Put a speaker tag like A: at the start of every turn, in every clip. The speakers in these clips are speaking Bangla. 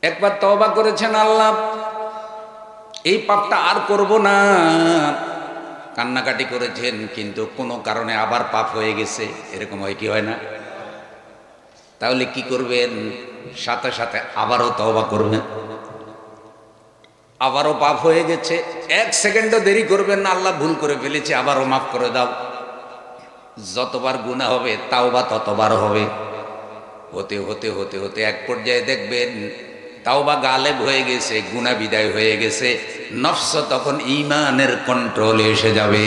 A: একবার তওবা করেছেন, আল্লাহ এই পাপটা আর করব না, কান্নাকাটি করেছেন, কিন্তু কোনো কারণে আবার পাপ হয়ে গেছে। এরকম হয় কি হয় না? তাহলে কি করবেন? সাথে সাথে আবারও তওবা করবেন। আবারও পাপ হয়ে গেছে, এক সেকেন্ডও দেরি করবেন না, আল্লাহ ভুল করে ফেলেছে, আবারও মাফ করে দাও। যতবার গুনাহ হবে তাওবা ততবার হবে। হতে হতে হতে হতে এক পর্যায়ে দেখবেন তাওবা গালেব হয়ে গেছে, গুনাহ বিদায় হয়ে গেছে, নফস তখন ঈমানের কন্ট্রোলে এসে যাবে।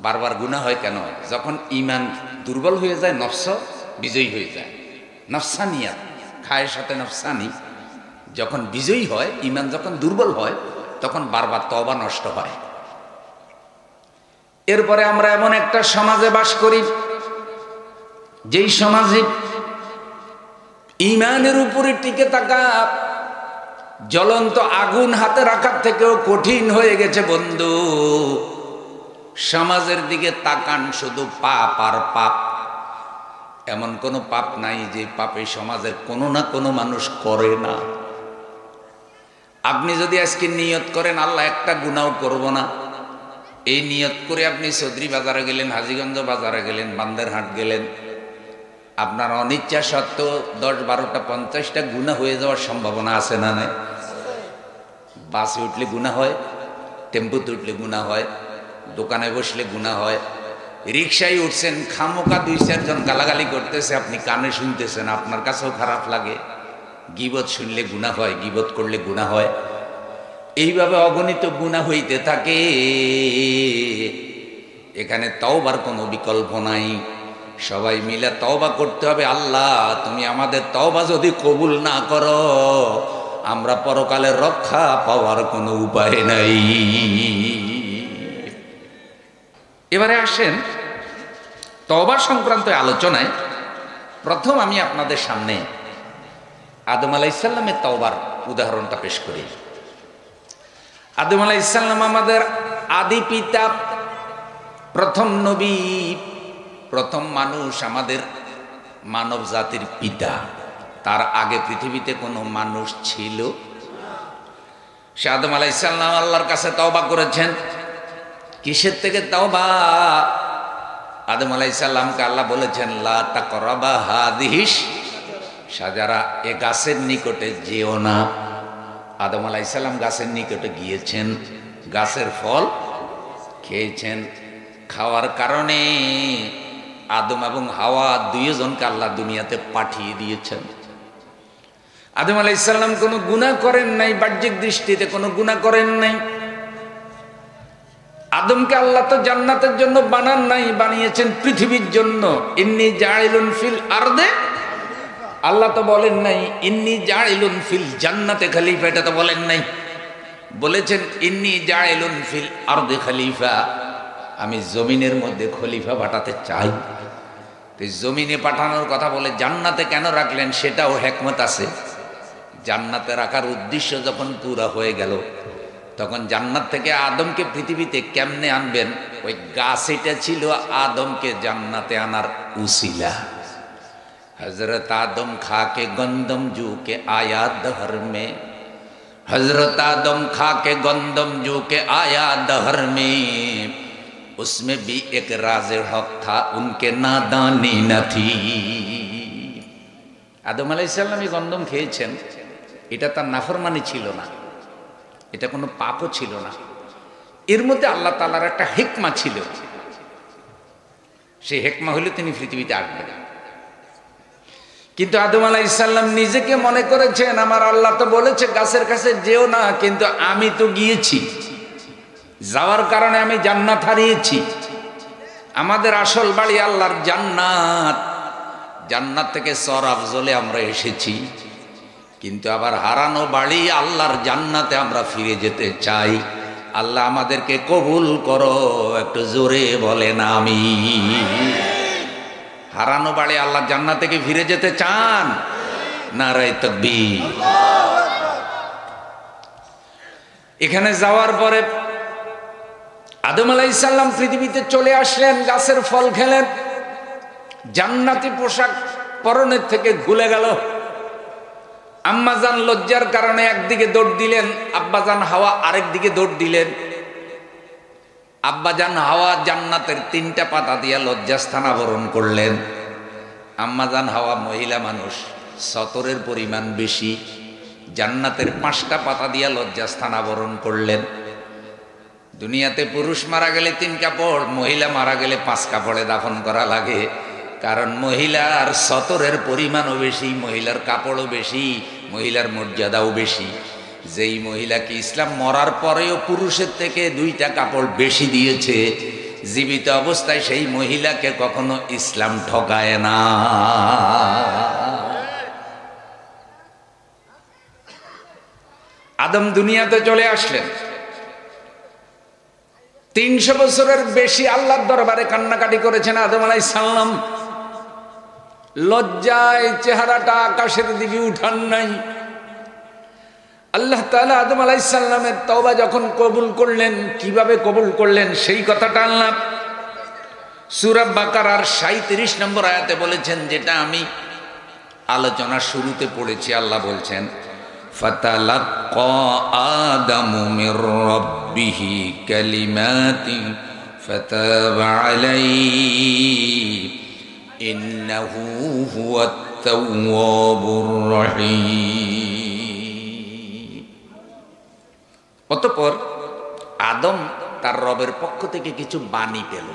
A: বারবার গুনাহ হয় কেন? যখন ঈমান দুর্বল হয়ে যায়, নফস বিজয়ী হয়ে যায়। নফসানিয়াত, খায়ের সাথে নফসানি যখন বিজয়ী হয়, ঈমান যখন দুর্বল হয়, তখন বারবার তওবা নষ্ট হয়। এরপরে আমরা এমন একটা সমাজে বাস করি, যেই সমাজে ঈমানের উপরে টিকে থাকা জ্বলন্ত আগুন হাতে রাখার থেকেও কঠিন হয়ে গেছে। বন্ধু, সমাজের দিকে তাকান, শুধু পাপ আর পাপ। এমন কোনো পাপ নাই যে পাপে সমাজের কোনো না কোনো মানুষ করে না। আপনি যদি আজকে নিয়ত করেন আল্লাহ একটা গুনাহ করব না, এই নিয়ত করে আপনি চৌধুরী বাজারে গেলেন, হাজীগঞ্জ বাজারে গেলেন, বান্দেরহাট গেলেন, আপনার অনিচ্ছা সত্ত্বেও 10, 12টা 50টা গুনাহ হয়ে যাওয়ার সম্ভাবনা আছে না নাই? বাসে উঠলে গুনাহ হয়, টেম্পুতে উঠলে গুনাহ হয়, দোকানে বসলে গুনাহ হয়, রিক্সায় উঠছেন, খামোকা 2-4 জন গালাগালি করতেছে, আপনি কানে শুনতেছেন, আপনার কাছেও খারাপ লাগে। গীবত শুনলে গুনাহ হয়, গীবত করলে গুনাহ হয়। এইভাবে অগণিত গুনাহ হইতে থাকে। এখানে তওবার কোনো বিকল্প নাই। সবাই মিলে তওবা করতে হবে। আল্লাহ, তুমি আমাদের তওবা যদি কবুল না করো, আমরা পরকালে রক্ষা পাওয়ার কোনো উপায় নাই। এবারে আসেন তওবা সংক্রান্ত আলোচনায়। প্রথম আমি আপনাদের সামনে আদম আলাইহিস সালামের তওবার উদাহরণটা পেশ করি। আদম আলাইহিস সালাম আমাদের আদি পিতা, প্রথম নবী, প্রথম মানুষ, আমাদের মানব জাতির পিতা। তার আগে পৃথিবীতে কোনো মানুষ ছিল? সে আদম আলাইহিস সালাম আল্লাহর কাছে তওবা করেছেন। কিসের থেকে তওবা? আদম আলাইহিস সালামকে আল্লাহ বলেছেন, লা তাকরাবা হাদিহিস শাজারা, এ গাছের নিকটে যেও না। আদম আলাইহিস সালাম গাছের নিকটে গিয়েছেন, গাছের ফল খেয়েছেন। খাওয়ার কারণে আদম এবং হাওয়া দুইজনকে আল্লাহ দুনিয়াতে পাঠিয়ে দিয়েছেন। আদম আলাইহিস সালাম কোনো গুনাহ করেন নাই, বাহ্যিক দৃষ্টিতে কোনো গুনাহ করেন নাই। আদমকে আল্লাহ তো জান্নাতের জন্য বানান নাই, বানিয়েছেন পৃথিবীর জন্য। ইন্নী জাইলুন ফিল আরদে, আল্লাহ তো বলেন নাই ইন্নী জাইলুন ফিল জান্নাতে খলিফা, এটা তো বলেন নাই। বলেছেন ইন্নী জাইলুন ফিল আরদে খলিফা, আমি জমিনের মধ্যে খলিফা পাঠাতে চাই। তো জমিনে পাঠানোর কথা বলে জান্নাতে কেন রাখলেন, সেটাও হিকমত আছে। জান্নাতে রাখার উদ্দেশ্য যখন পুরা হয়ে গেল, তখন জান্নাত থেকে আদমকে পৃথিবীতে কেমনে আনবেন? ওই গাছ এটা ছিল আদমকে জান্নাতে আনার উসিলা। हजरत आदम खा के गंदम जू के आया दहर में, हजरत आदम खा के गंदम जू के आया दहर में, उसमें भी एक राज हक था, उनके नादानी न थी। আদম আলাইহিস সালাম গন্দম খেয়েছেন, এটা তার নাফরমানি ছিল না, এটা কোনো পাপও ছিল না। এর মধ্যে আল্লাহ তাআলার একটা হিকমা ছিল। সেই হিকমা হলো তিনি পৃথিবীতে আসবেন। কিন্তু আদম আলাইহিস সালাম নিজেকে মনে করেছেন, আমার আল্লাহ তো বলেছে গাছের কাছে যেও না, কিন্তু আমি তো গিয়েছি, যাওয়ার কারণে আমি জান্নাত হারিয়েছি। আমাদের আসল বাড়ি আল্লাহর জান্নাত, জান্নাত থেকে সর আফজলে আমরা এসেছি, কিন্তু আবার হারানো বাড়ি আল্লাহর জান্নাতে আমরা ফিরে যেতে চাই। আল্লাহ আমাদেরকে কবুল করো, একটু জোরে বলেন আমিন। হারানো বাড়ি আল্লাহ জান্নাত থেকে ফিরে যেতে চান? নারায়ে তাকবীর। এখানে যাওয়ার পরে আদম আলাইহিস সালাম পৃথিবীতে চলে আসলেন, গাছের ফল খেলেন, জান্নাতি পোশাক পরনের থেকে খুলে গেল। আম্মাজান লজ্জার কারণে একদিকে দৌড় দিলেন, আব্বাজান হাওয়া আরেক দিকে দৌড় দিলেন। আব্বাজান হাওয়া জান্নাতের 3টা পাতা দিয়া লজ্জাস্থান আবরণ করলেন। আম্মাজান হাওয়া মহিলা মানুষ, সতরের পরিমাণ বেশি, জান্নাতের 5টা পাতা দিয়া লজ্জাস্থান আবরণ করলেন। দুনিয়াতে পুরুষ মারা গেলে 3 কাপড়, মহিলা মারা গেলে 5 কাপড়ে দাফন করা লাগে। কারণ মহিলার সতরের পরিমাণও বেশি, মহিলার কাপড়ও বেশি, মহিলার মর্যাদাও বেশি। যেই মহিলাকে ইসলাম মরার পরেও পুরুষের থেকে 2টা কাপড় বেশি দিয়েছে, জীবিত অবস্থায় সেই মহিলাকে কখনো ইসলাম ঠকায় না। আদম দুনিয়াতে চলে আসলেন, 300 বছরের বেশি আল্লাহর দরবারে কান্নাকাটি করেছেন আদম আলাইহিস সালাম। লজ্জায় চেহারাটা আকাশের দিকে উঠান নাই। আল্লাহ তাআলা আদম আলাইহিস সালামের তওবা যখন কবুল করলেন, কিভাবে কবুল করলেন সেই কথাটা আল্লাহ সূরা বাকারার 37 নম্বর আয়াতে বলেছেন, যেটা আমি আলোচনার শুরুতে পড়েছি। আল্লাহ বলছেন, ফাতালাক্কা আদামু মির রাব্বিহি কালিমাতিন ফাতাবা আলাইহি ইন্নাহু হুয়াত তাওয়াবুর রহিম। অতঃপর আদম তার রবের পক্ষ থেকে কিছু বাণী পেল,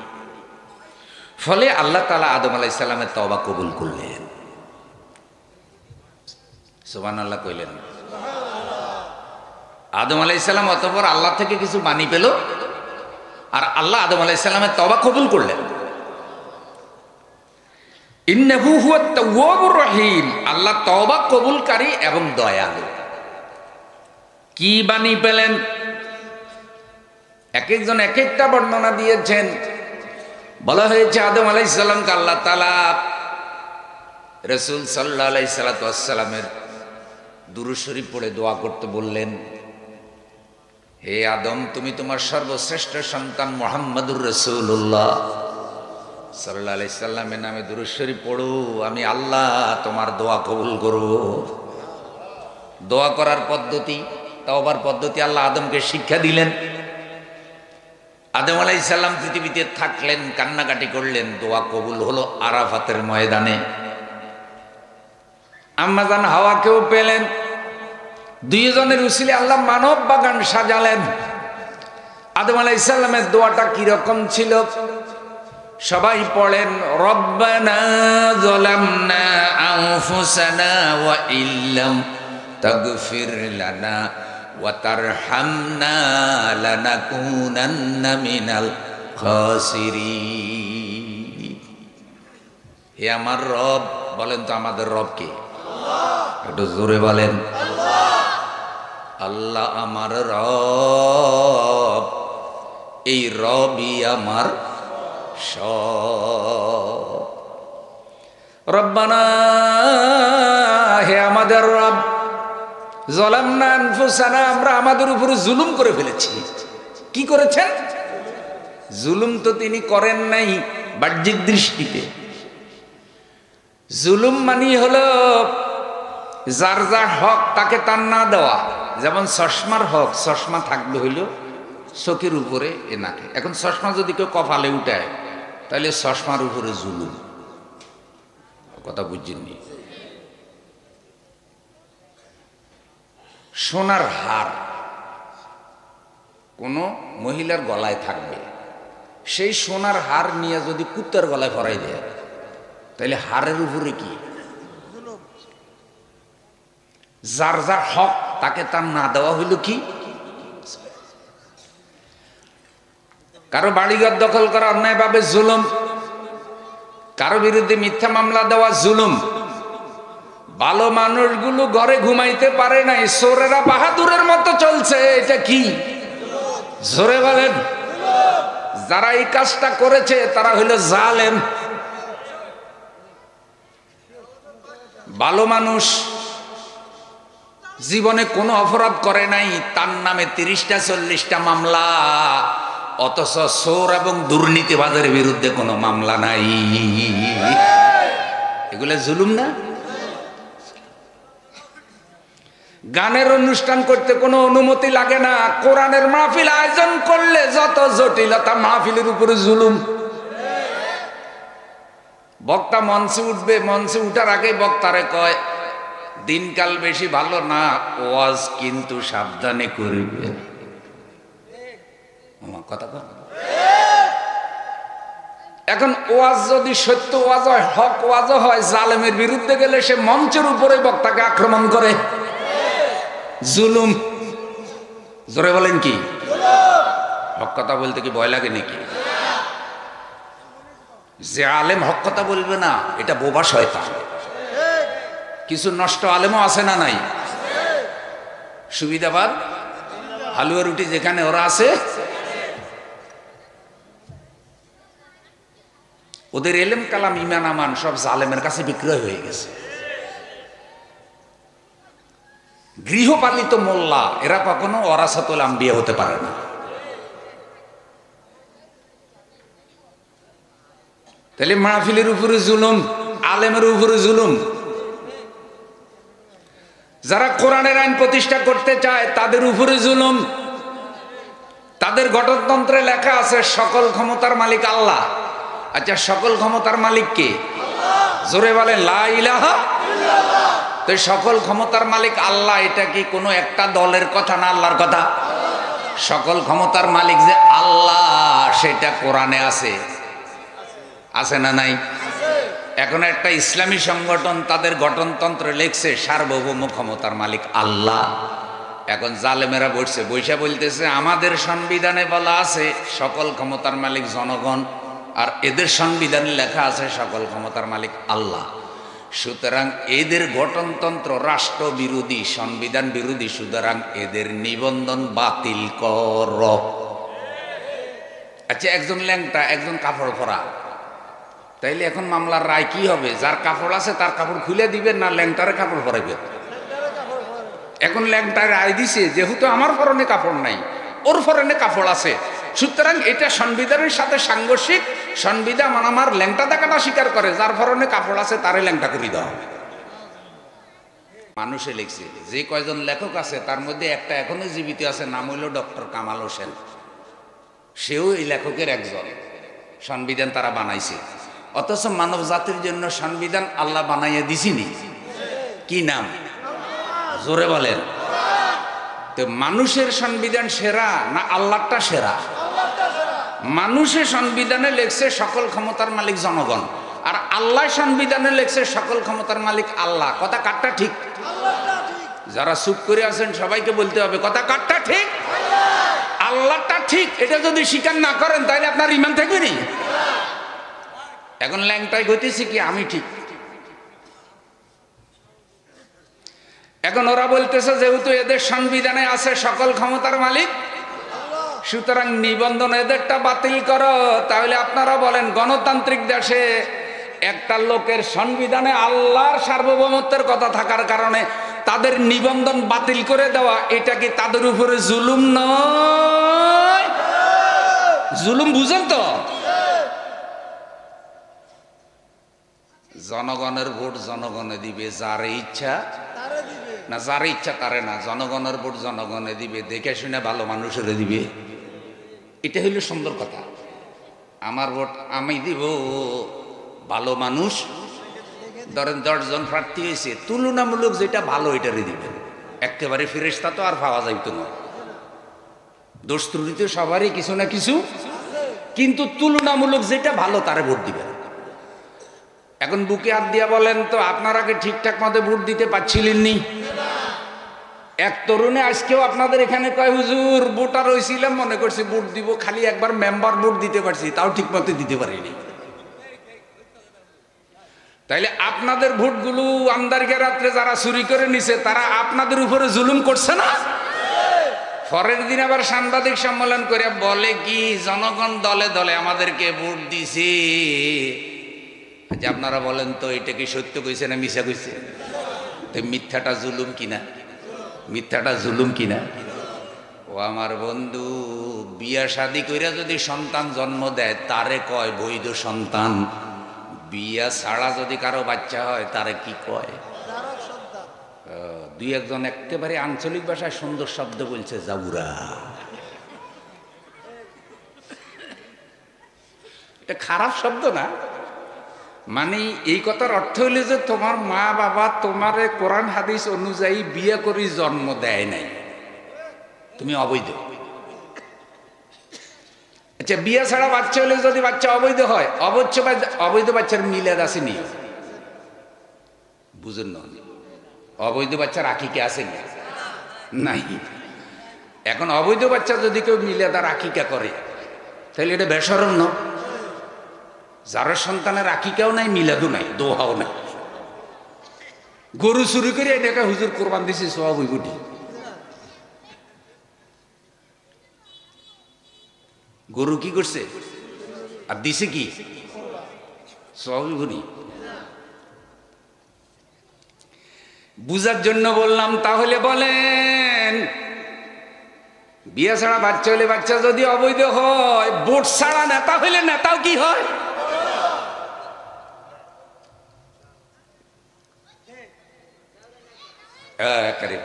A: ফলে আল্লাহ তাআলা আদম আলাইহিস সালামের তওবা কবুল করলেন। সুবহানাল্লাহ কইলেন। আদম আলাইহিস সালাম অতঃপর আল্লাহ থেকে কিছু বাণী পেল, আর আল্লাহ আদম আলাইহিস সালামের তওবা কবুল করলেন। ইন্নাহু হুয়াত তাওয়াবুর রহিম, আল্লাহ তওবা কবুলকারী এবং দয়ালু। কি বাণী পেলেন? এক একজন এক একটা বর্ণনা দিয়েছেন। বলা হয়েছে আদম আলাইহিস সালামকে আল্লাহ তাআলা রাসূল সাল্লাল্লাহু আলাইহি সাল্লামের দুরূদ শরীফ পড়ে দোয়া করতে বললেন, হে আদম, তুমি তোমার সর্বশ্রেষ্ঠ সন্তান মুহাম্মদুর রাসূলুল্লাহ সাল্লাল্লাহু আলাইহি সাল্লামের নামে দুরূদ শরীফ পড়ো, আমি আল্লাহ তোমার দোয়া কবুল করব। দোয়া করার পদ্ধতি, তওবার পদ্ধতি আল্লাহ আদমকে শিক্ষা দিলেন। আদম আলাইহিস সালাম পৃথিবীতে থাকলেন, কান্নাকাটি করলেন, দোয়া কবুল হলো আরাফাতের ময়দানে। আম্মাজান হাওয়াকেও পেলেন, 2 জনের উসিলে আল্লাহ মানব বাগান সাজালেন। আদম আলাইহিস সালামের দোয়াটা কিরকম ছিল সবাই পড়েন, রব্বানা যালামনা আনফুসানা ওয়া ইল্লাম তাগফির লানা ওয়া তারহামনা লানাকুনান্না মিনাল খাসিরিন। হে আমার রব, বলেন তো আমাদের রব কে? একটু জোরে বলেন। আল্লাহ আমার রব, এই রবই আমার সব। রব্বানা, হে আমাদের রব, যালামনা আনফুসানা, আমরা আমাদের উপর জুলুম করে ফেলেছি। কি করেছেন? জুলুম তো তিনি করেন নাই বাহ্যিক দৃষ্টিতে। জুলুম মানে হলো যার যার হক তাকে তার না দেওয়া। যেমন চশমার হক, চশমা থাকবে হইল চোখের উপরে এ নাকে। এখন চশমা যদি কেউ কপালে উঠায় তাহলে চশমার উপরে জুলুম। কথা বুঝছেননি? সোনার হার কোনো মহিলার গলায় থাকবে, সেই সোনার হার নিয়ে যদি কুত্তার গলায় ভরাই দেয় তাহলে হারের উপরে কি? যার যার হক তাকে তার না দেওয়া হইল কি? কারো বাড়িঘর দখল করা অন্যায়ভাবে জুলুম, কারো বিরুদ্ধে মিথ্যা মামলা দেওয়া জুলুম। ভালো মানুষগুলো ঘরে ঘুমাইতে পারে নাই, চোরেরা বাহাদুরের মতো চলছে, এটা কি? জোরে বলেন। যারা এই কাজটা করেছে তারা হইল জালেম। ভালো মানুষ জীবনে কোনো অপরাধ করে নাই, তার নামে 30টা 40টা মামলা, অথচ চোর এবং দুর্নীতিবাদের বিরুদ্ধে কোনো মামলা নাই। এগুলা জুলুম না? গানের অনুষ্ঠান করতে কোনো অনুমতি লাগে না, কোরআনের মাহফিল আয়োজন করলে যত জটিলতা, মাহফিলের উপরে জুলুম। বক্তা মঞ্চে উঠবে, মঞ্চে উঠার আগে বক্তারে কয় দিনকাল বেশি ভালো না, ওয়াজ কিন্তু সাবধানে করবে। কথা কন। এখন ওয়াজ যদি সত্য ওয়াজ হয়, হক ওয়াজ হয়, জালেমের বিরুদ্ধে গেলে সে মঞ্চের উপরে বক্তাকে আক্রমণ করে, জুলুম। জোরে বলেন কি? হক কথা বলতে কি ভয় লাগে নাকি? যে আলেম হক কথা বলবে না, এটা বোবা শয়তান। কিছু নষ্ট আলেমও আছে না নাই? সুবিধাবাদ হালুয়া রুটি যেখানে ওরা আছে, ওদের এলেম কালাম ইমান আমান সব জালেমের কাছে বিক্রয় হয়ে গেছে। গৃহপালিত মোল্লা এরা কখনো ওয়ারাসাতুল আম্বিয়া হতে পারে না। তাহলে মাহফিলের উপরে জুলুম, আলেমের উপরে জুলুম। যারা কোরআনের আইন প্রতিষ্ঠা করতে চায় তাদের উপরে জুলুম। তাদের গঠনতন্ত্রে লেখা আছে সকল ক্ষমতার মালিক আল্লাহ। আচ্ছা, সকল ক্ষমতার মালিক কে? জোরে বলেন লা ইলাহা ইল্লাল্লাহ। তো সকল ক্ষমতার মালিক আল্লাহ, এটা কি কোনো একটা দলের কথা না আল্লাহর কথা? সকল ক্ষমতার মালিক যে আল্লাহ সেটা কোরআনে আছে, আছে না নাই? এখন একটা ইসলামী সংগঠন তাদের গঠনতন্ত্রে লিখছে সার্বভৌম ক্ষমতার মালিক আল্লাহ। এখন জালেমেরা বসছে, বৈশা বলতেছে আমাদের সংবিধানে বলা আছে সকল ক্ষমতার মালিক জনগণ, আর এদের সংবিধানে লেখা আছে সকল ক্ষমতার মালিক আল্লাহ। সুতরাং এদের গঠনতন্ত্র রাষ্ট্র বিরোধী, সংবিধান বিরোধী, সুতরাং এদের নিবন্ধন বাতিল কর। আচ্ছা, একজন ল্যাংটা, একজন কাপড় পরা, তাইলে এখন মামলার রায় কি হবে? যার কাপড় আছে তার কাপড় খুলে দিবেন না ল্যাংটারে কাপড় পরাইবেন? এখন ল্যাংটায় রায় দিছে যেহেতু আমার পরনে কাপড় নাই, ওর পরনে কাপড় আছে, সুতরাং এটা সংবিধানের সাথে সাংঘর্ষিক। সংবিধান আমার ল্যাংটা দেখাটা স্বীকার করে, যার পরনে কাপড় আছে তারে ল্যাংটা করে দেওয়া। মানুষে লিখছে, যে কয়জন লেখক আছে তার মধ্যে একটা এখনো জীবিত আছে, নাম হইল ডক্টর কামাল হোসেন। সেও এই লেখকের একজন। সংবিধান তারা বানাইছে, অথচ মানব জাতির জন্য সংবিধান আল্লাহ বানাইয়া দিছিনি। কি নাম? জোরে বলেন। তো মানুষের সংবিধান সেরা না আল্লাহটা সেরা? মানুষের সংবিধানে লেখছে সকল ক্ষমতার মালিক জনগণ, আর আল্লাহ সংবিধানে লেখছে সকল ক্ষমতার মালিক আল্লাহ। কথা কাটটা ঠিক? যারা চুপ করে আছেন সবাইকে বলতে হবে কথা কাটটা ঠিক? আল্লাহটা ঠিক। এটা যদি স্বীকার না করেন তাহলে আপনার ইমান থাকবে নি। এখন ল্যাংটাই ঘটেছে কি আমি ঠিক। এখন ওরা বলতেছে যেহেতু এদের সংবিধানে আছে সকল ক্ষমতার মালিক, সুতরাং নিবন্ধন এদেরটা বাতিল করো। তাহলে আপনারা বলেন গণতান্ত্রিক দেশে একটা লোকের সংবিধানে আল্লাহর সার্বভৌমত্বের কথা থাকার কারণে তাদের নিবন্ধন বাতিল করে দেওয়া, এটা কি তাদের উপরে জুলুম নয়? জুলুম বুঝেন তো? জনগণের ভোট জনগণে দিবে, যার ইচ্ছা না, যার ইচ্ছা তারে না। জনগণের ভোট জনগণে দিবে, দেখে শুনে ভালো মানুষের দিবে। এটা হইল সুন্দর কথা। আমার ভোট আমি দিব, ভালো মানুষ। ধরেন 10 জন প্রার্থী হয়েছে, তুলনামূলক যেটা ভালো এটারই দিবেন। একেবারে ফেরেশতা তো আর পাওয়া যাইতো না। দোষ ত্রুটি তো সবারই কিছু না কিছু, কিন্তু তুলনামূলক যেটা ভালো তারে ভোট দিবেন। এখন বুকে হাত দিয়া বলেন তো, আপনারা কি ঠিকঠাক মতো ভোট দিতে পারছিলেন নি? এক তরুণে আজকেও আপনাদের এখানে কয় হুজুর ভোটার হয়েছিলাম, মনে করছি ভোট দিব, খালি একবার মেম্বার ভোট দিতে পারছি, তাও ঠিক মতো দিতে পারিনি। তাইলে আপনাদের ভোটগুলো আমদারিকে রাত্রে যারা চুরি করে নিছে তারা আপনাদের উপরে জুলুম করছে না? পরের দিন আবার সাংবাদিক সম্মেলন করে বলে কি জনগণ দলে দলে আমাদেরকে ভোট দিছে। আপনারা বলেন তো এটা কি সত্য কইছে না মিছা কইছে? তো মিথ্যাটা জুলুম কিনা? মিথ্যাটা জুলুম কিনা? ও আমার বন্ধু, বিয়া শাদী কইরা যদি সন্তান জন্ম দেয় তারে কয় বৈধ সন্তান। বিয়া ছাড়া যদি কারো বাচ্চা হয় তারে কি কয়? দুই একজন একেবারে আঞ্চলিক ভাষায় সুন্দর শব্দ বলছে, জাউরা। এটা খারাপ শব্দ না, মানে এই কথার অর্থ হইলে যে তোমার মা বাবা তোমারে কোরআন হাদিস অনুযায়ী বিয়ে করে জন্ম দেয় নাই, তুমি অবৈধ। আচ্ছা, বিয়ে ছাড়া বাচ্চা হলে যদি বাচ্চা অবৈধ হয়, অবৈধ বাচ্চার মিলাদ আসেনি, বুঝুন না? অবৈধ বাচ্চার আকিকা আছে নাই? এখন অবৈধ বাচ্চা যদি কেউ মিলাদ আর আকিকা করে তাহলে এটা বেশরম না? যার সন্তানের আকিকাও নাই, মিলাদও নাই, দোহাও নাই, গরু চুরি করে এটাকে হুজুর কোরবান দিছে সব ওই গুটি। গরু কি করছে আর দিছে কি? সবই গুনি। বুঝার জন্য বললাম। তাহলে বলেন, বিয়ে ছাড়া বাচ্চা হলে বাচ্চা যদি অবৈধ হয়, ভোট ছাড়া নেতা হইলে নেতাও কি হয়?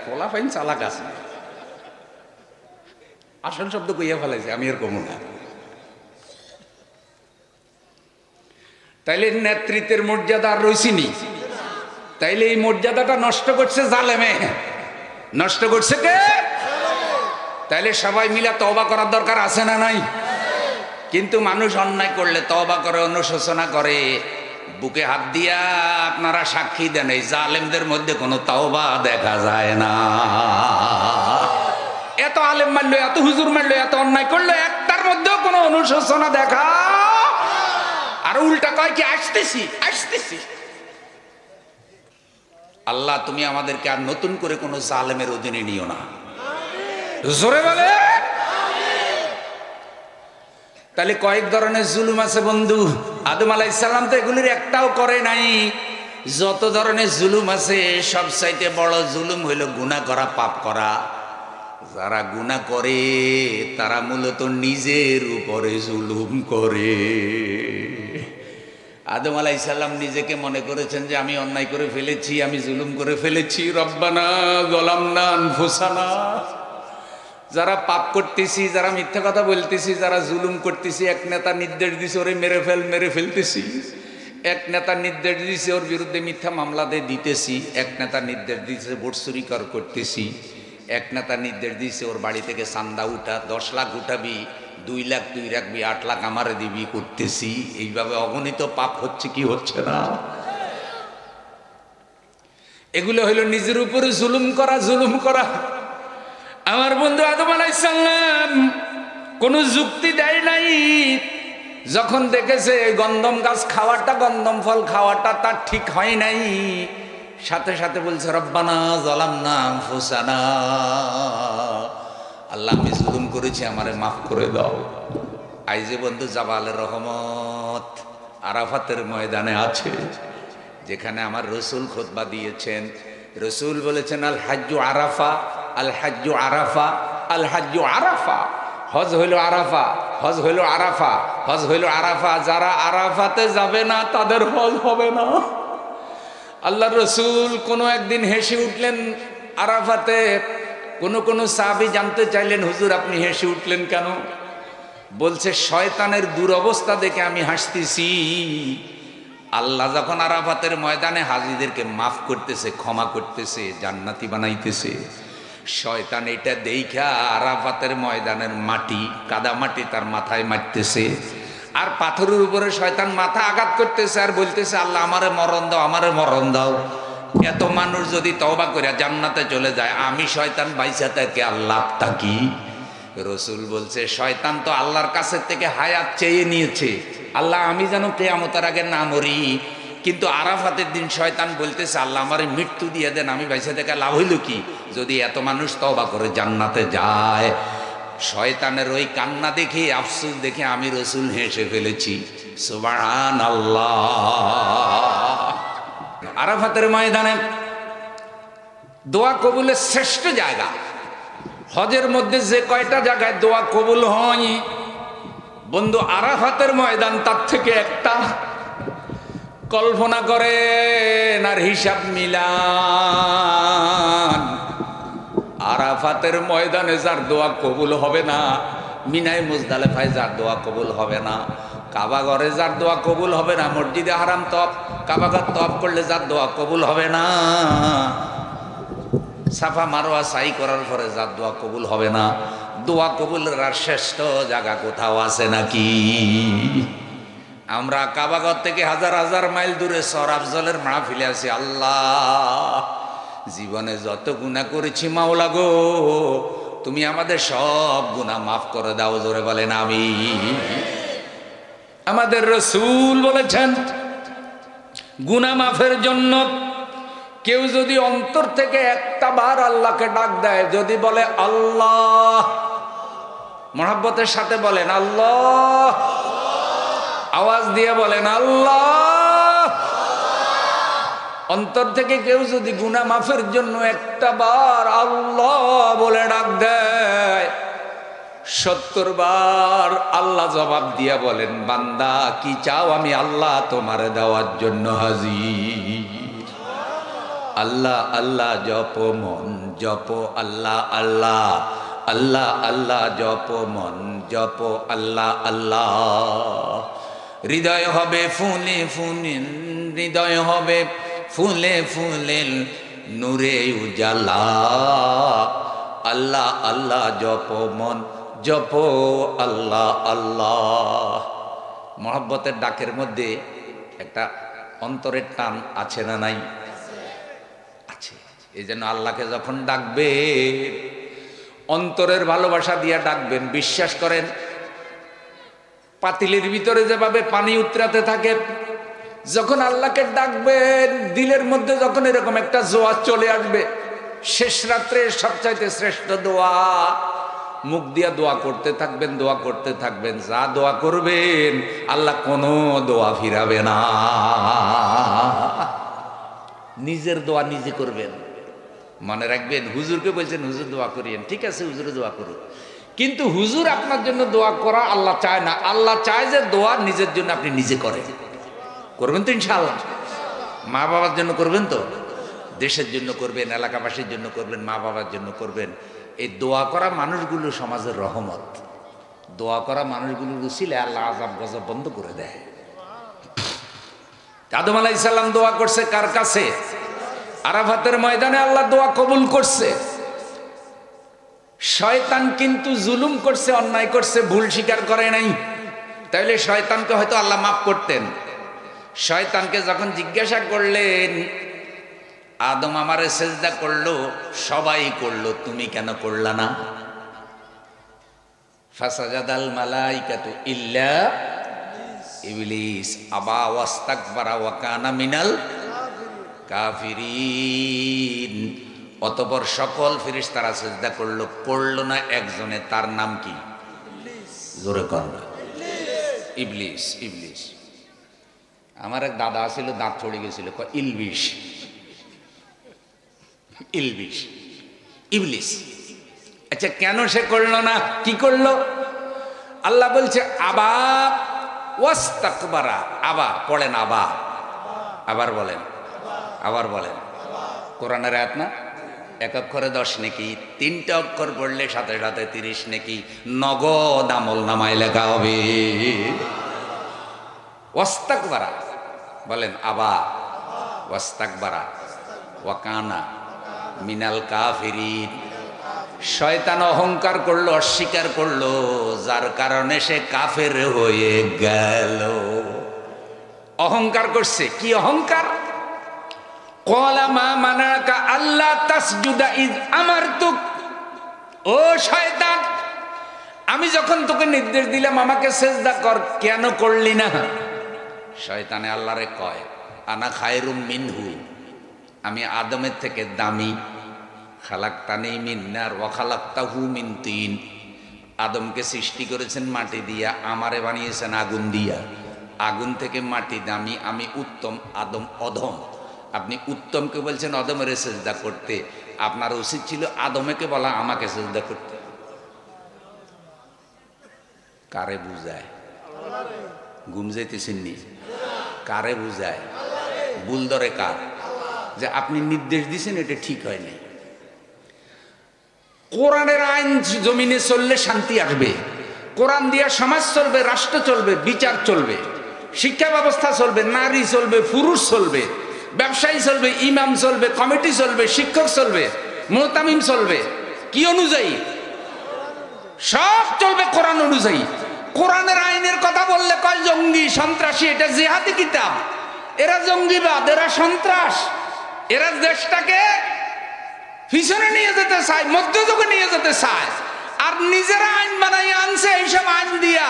A: পোলা ফাইন চালাক আছে, আসল শব্দ কইয়া ফেলাইছে, আমি আর কমু না। তাইলে নেতৃত্বের মর্যাদা আর রইছিনি, তাইলে এই মর্যাদাটা নষ্ট করছে জালেমে। নষ্ট করছে কে? তাইলে সবাই মিলে তওবা করার দরকার আছে না নাই? কিন্তু মানুষ অন্যায় করলে তওবা করে, অনুশোচনা করে, বুকে হাত দিয়া আপনারা সাক্ষী দেন, এই জালেমদের মধ্যে কোনো তওবা দেখা যায় না। এত আলেম মারলো, এত হুজুর মারলো, এত অন্যায় করলো, একটার মধ্যেও কোনো অনুশোচনা দেখা, আর উল্টা কয় কি আসতেছি আসতেছি। আল্লাহ, তুমি আমাদেরকে আর নতুন করে কোনো জালেমের অধীনে নিও না, জোরে বলে। তাহলে কয়েক ধরনের জুলুম আছে বন্ধু। আদম আলাইহিস সালাম তো এগুলির একটাও করে নাই। যত ধরনের জুলুম আছে সব চাইতে বড় জুলুম হইল গুনাহ করা, পাপ করা। যারা গুনাহ করে তারা মূলত নিজের উপরে জুলুম করে। আদম আলাইহিস সালাম নিজেকে মনে করেছেন যে আমি অন্যায় করে ফেলেছি, আমি জুলুম করে ফেলেছি। রব্বানা যালামনা আনফুসানা। যারা পাপ করতেছি, যারা মিথ্যা কথা বলতেছি, যারা জুলুম করতেছি, এক নেতা নির্দেশ দিছে ওরে মেরে ফেলতেছি। এক নেতা নির্দেশ দিছে ওর বিরুদ্ধে মিথ্যা মামলা দিতেছি। এক নেতা নির্দেশ দিছে ভোট চুরি করতেছি। এক নেতা নির্দেশ দিছে ওর বাড়ি থেকে চান্দা উঠা, 10 লাখ উঠাবি, 2 লাখ তুই রাখবি, 8 লাখ আমারে দিবি করতেছি। এইভাবে অগণিত পাপ হচ্ছে কি হচ্ছে না? এগুলো হইল নিজের উপরে জুলুম করা। আমার বন্ধু আদম আলাইহিস সালাম কোন যুক্তি দেয় নাই। যখন দেখেছে গন্ধম গাছ খাওয়াটা, গন্ধম ফল খাওয়াটা তার ঠিক হয় নাই, সাথে সাথে বলছে রব্বানা যালামনা আনফুসানা। আল্লাহ, আমি জুলুম করেছি, আমারে মাফ করে দাও। আইজে বন্ধু জাবালের রহমত আরাফাতের ময়দানে আছে, যেখানে আমার রসুল খুতবা দিয়েছেন। রসুল বলেছেন আল হাজ্জু আরাফা, আল হাজ্জু আরাফা, আল হাজ্জু আরাফা। হজ হইল আরাফা, হজ হইল আরাফা, হজ হইল আরাফা। যারা আরাফাতে যাবে না তাদের হজ হবে না। আল্লাহ রসুল কোনো একদিন হেসে উঠলেন আরাফাতে। কোন সাহাবী জানতে চাইলেন, হুজুর আপনি হেসে উঠলেন কেন? বলছে শয়তানের দুরবস্থা দেখে আমি হাসতেছি। আল্লাহ যখন আরাফাতের ময়দানে হাজিদেরকে মাফ করতেছে, ক্ষমা করতেছে, জান্নাতি বানাইতেছে, শয়তান এটা দেখা আরাফাতের ময়দানের মাটি, কাদা মাটি তার মাথায় মারতেছে। আর পাথরের উপরে শয়তান মাথা আঘাত করতেছে আর বলতেছে আল্লাহ আমারে মরণ দাও, আমারে মরণ দাও। এত মানুষ যদি তওবা করে জান্নাতে চলে যায়, আমি শয়তান বাইসা থেকে আল্লাহ তাকি। রসুল বলছে শয়তান তো আল্লাহর কাছে থেকে হায়াত চেয়ে নিয়েছে, আল্লাহ আমি যেন কিয়ামতের আগে না মরি। কিন্তু আরাফাতের দিন শয়তান বলতেছে আল্লাহ আমারে মৃত্যু দিয়ে দেন, আমি বাইসা থেকে লাভ হইল কি যদি এত মানুষ তওবা করে জান্নাতে যায়। শয়তানের ওই কান্না দেখে, আফসোস দেখে আমি রসুল হেসে ফেলেছি। সুবহানাল্লাহ। আরাফাতের ময়দানে দোয়া কবুলের শ্রেষ্ঠ জায়গা। হজের মধ্যে যে কয়টা জায়গায় দোয়া কবুল হয় বন্ধু, আরাফাতের ময়দান তার থেকে একটা। কল্পনা করেন আর হিসাব মিলান। আরাফাতের ময়দানে যার দোয়া কবুল হবে না, মিনায় মুজদালেফায় যার দোয়া কবুল হবে না, কাবা ঘরে যার দোয়া কবুল হবে না, মসজিদে হারাম তওয়াফ কাবা ঘর তওয়াফ করলে যার দোয়া কবুল হবে না, সাফা মারোয়া সাই করার পরে যার দোয়া কবুল হবে না, দোয়া কবুলের আর শ্রেষ্ঠ জায়গা কোথাও আছে নাকি? আমরা কাবাগর থেকে হাজার হাজার মাইল দূরে সরাফজলের মাহফিলে আছি। আল্লাহ, জীবনে যত গুনাহ করেছি মাওলা গো, তুমি আমাদের সব গুনাহ মাফ করে দাও। জোরে বলেন আমিন। আমাদের রাসূল বলেছেন, গুনাহ মাফের জন্য কেউ যদি অন্তর থেকে একটা বার আল্লাহকে ডাক দেয়, যদি বলে আল্লাহ, মহব্বতের সাথে বলেন আল্লাহ, আওয়াজ দিয়ে বলেন আল্লাহ, অন্তর থেকে কেউ যদি গুনাহ মাফের জন্য একটা বার আল্লাহ বলে ডাক দেয়, 70 বার আল্লাহ জবাব দিয়া বলেন, বান্দা কি চাও, আমি আল্লাহ তোমারে দেওয়ার জন্য হাজির। আল্লাহ আল্লাহ জপ মন জপ, আল্লাহ আল্লাহ আল্লাহ আল্লাহ জপ মন জপ, আল্লাহ আল্লাহ। হৃদয় হবে ফুলে ফুলে, হৃদয় হবে ফুলে ফুলে নূরে উজালা, আল্লাহ আল্লাহ জপ মন জপ, আল্লাহ আল্লাহ। মহব্বতের ডাকের মধ্যে একটা অন্তরের টান আছে না নাই? আছে। এই জন্য আল্লাহকে যখন ডাকবেন অন্তরের ভালোবাসা দিয়া ডাকবেন। বিশ্বাস করেন, পাতিলের ভিতরে যেভাবে পানি উতরাতে থাকে, যখন আল্লাহকে ডাকবেন দিলের মধ্যে যখন এরকম একটা জোয়ার চলে আসবে, শেষ রাত্রে সবচাইতে শ্রেষ্ঠ দোয়া, মুখ দিয়া দোয়া করতে থাকবেন, দোয়া করতে থাকবেন, যা দোয়া করবেন আল্লাহ কোনো দোয়া ফিরাবে না। নিজের দোয়া নিজে করবেন। মনে রাখবেন, হুজুরকে বলছেন হুজুর দোয়া করিয়েন, ঠিক আছে হুজুরে দোয়া করুন, কিন্তু হুজুর আপনার জন্য দোয়া করা আল্লাহ চায় না। আল্লাহ চায় যে দোয়া নিজের জন্য আপনি নিজে করেন। করবেন তো ইনশাআল্লাহ? মা বাবার জন্য করবেন তো? দেশের জন্য করবেন, এলাকাবাসীর জন্য করবেন, মা বাবার জন্য করবেন। এই দোয়া করা মানুষগুলো সমাজের রহমত। দোয়া করা মানুষগুলোর উসিলে আল্লাহ আযাব গজব বন্ধ করে দেয়। আদম আলাইহিস সালাম দোয়া করছে কার কাছে? আরাফাতের ময়দানে আল্লাহ দোয়া কবুল করছে। শয়তান কিন্তু জুলুম করছে, অন্যায় করছে, ভুল স্বীকার করে নাই। তাইলে শয়তানকে হয়তো আল্লাহ মাফ করতেন। শয়তানকে যখন জিজ্ঞাসা করলেন, আদম আমারে সেজদা করলো, সবাই করলো, তুমি কেন করলা না? ফাসাজাদাল মালাইকাতু ইল্লা ইবলিস আবা ওয়াস্তাকবারা ওয়া কানা মিনাল কাফিরিন। অতঃপর সকল ফেরেশতারা সিজদা করলো, করলো না একজনে, তার নাম কি? জোরে কর না। ইবলিস। ইবলিস। আমার এক দাদা ছিল, দাঁত ছড়ে গেছিল, ইলবিশ। ইলবিশ, ইবলিস। আচ্ছা, কেন সে করলো না? কি করলো? আল্লাহ বলছে আবা ওয়াস্তাকবারা। আবা পড়েন, আবা, আবার বলেন, আবার বলেন। কোরআনের আয়াত না? এক অক্ষরে 10 নেকি, 3টা অক্ষর পড়লে সাথে সাথে 30 নেকি নগদ আমল নামায় লেখা হবে। ওয়াস্তাকবারা বলেন, আবা ওয়াস্তাকবারা ওয়া কানা মিনাল কাফিরিন। শয়তান অহংকার করলো, অস্বীকার করলো, যার কারণে সে কাফের হয়ে গেল। অহংকার করছে। কি অহংকার? ক্বালা মা মানাকা আল্লা তাসজুদা ইয আমারতুক। ও শয়তান, আমি যখন তোকে নির্দেশ দিলাম আমাকে সিজদা কর, কেন করলি না? শয়তানে আল্লাহরে কয়, আনা খায়রুম মিনহু, আমি আদমের থেকে দামি। খালাকতানি মিন নার ওয়া খালাকতাহু মিন তিন। আদমকে সৃষ্টি করেছেন মাটি দিয়া, আমারে বানিয়েছেন আগুন দিয়া। আগুন থেকে মাটি দামি, আমি উত্তম, আদম অধম। আপনি উত্তমকে বলছেন আদমের সিজদা করতে, আপনার উচিত ছিল আদমকে বলা আমাকে সিজদা করতে। কারে বুঝায়? ঘুম যাইতেছেন নি? কারে বুঝায়? ভুল ধরে কার? যে আপনি নির্দেশ দিয়েছেন এটা ঠিক হয় নাই। কোরআনের আইন জমিনে চললে শান্তি আসবে, কোরআন দিয়ে সমাজ চলবে, রাষ্ট্র চলবে, বিচার চলবে, শিক্ষা ব্যবস্থা চলবে, নারী চলবে, পুরুষ চলবে, ব্যবসায়ী চলবে, ইমাম চলবে, কমিটি চলবে, শিক্ষক চলবে, মুতামিম চলবে। কি অনুযায়ী? সব চলবে কোরআন অনুযায়ী। কোরআনের আইনের কথা বললে কয় জঙ্গি, সন্ত্রাসী, এটা জিহাদি কিতাব, এরা জঙ্গিবাদ, এরা সন্ত্রাস, এরা দেশটাকে পিছনে নিয়ে যেতে চায়, মধ্যযুগে নিয়ে যেতে চায়। আর নিজেরা আইন বানাই আনছে, এইসব আইন দিয়া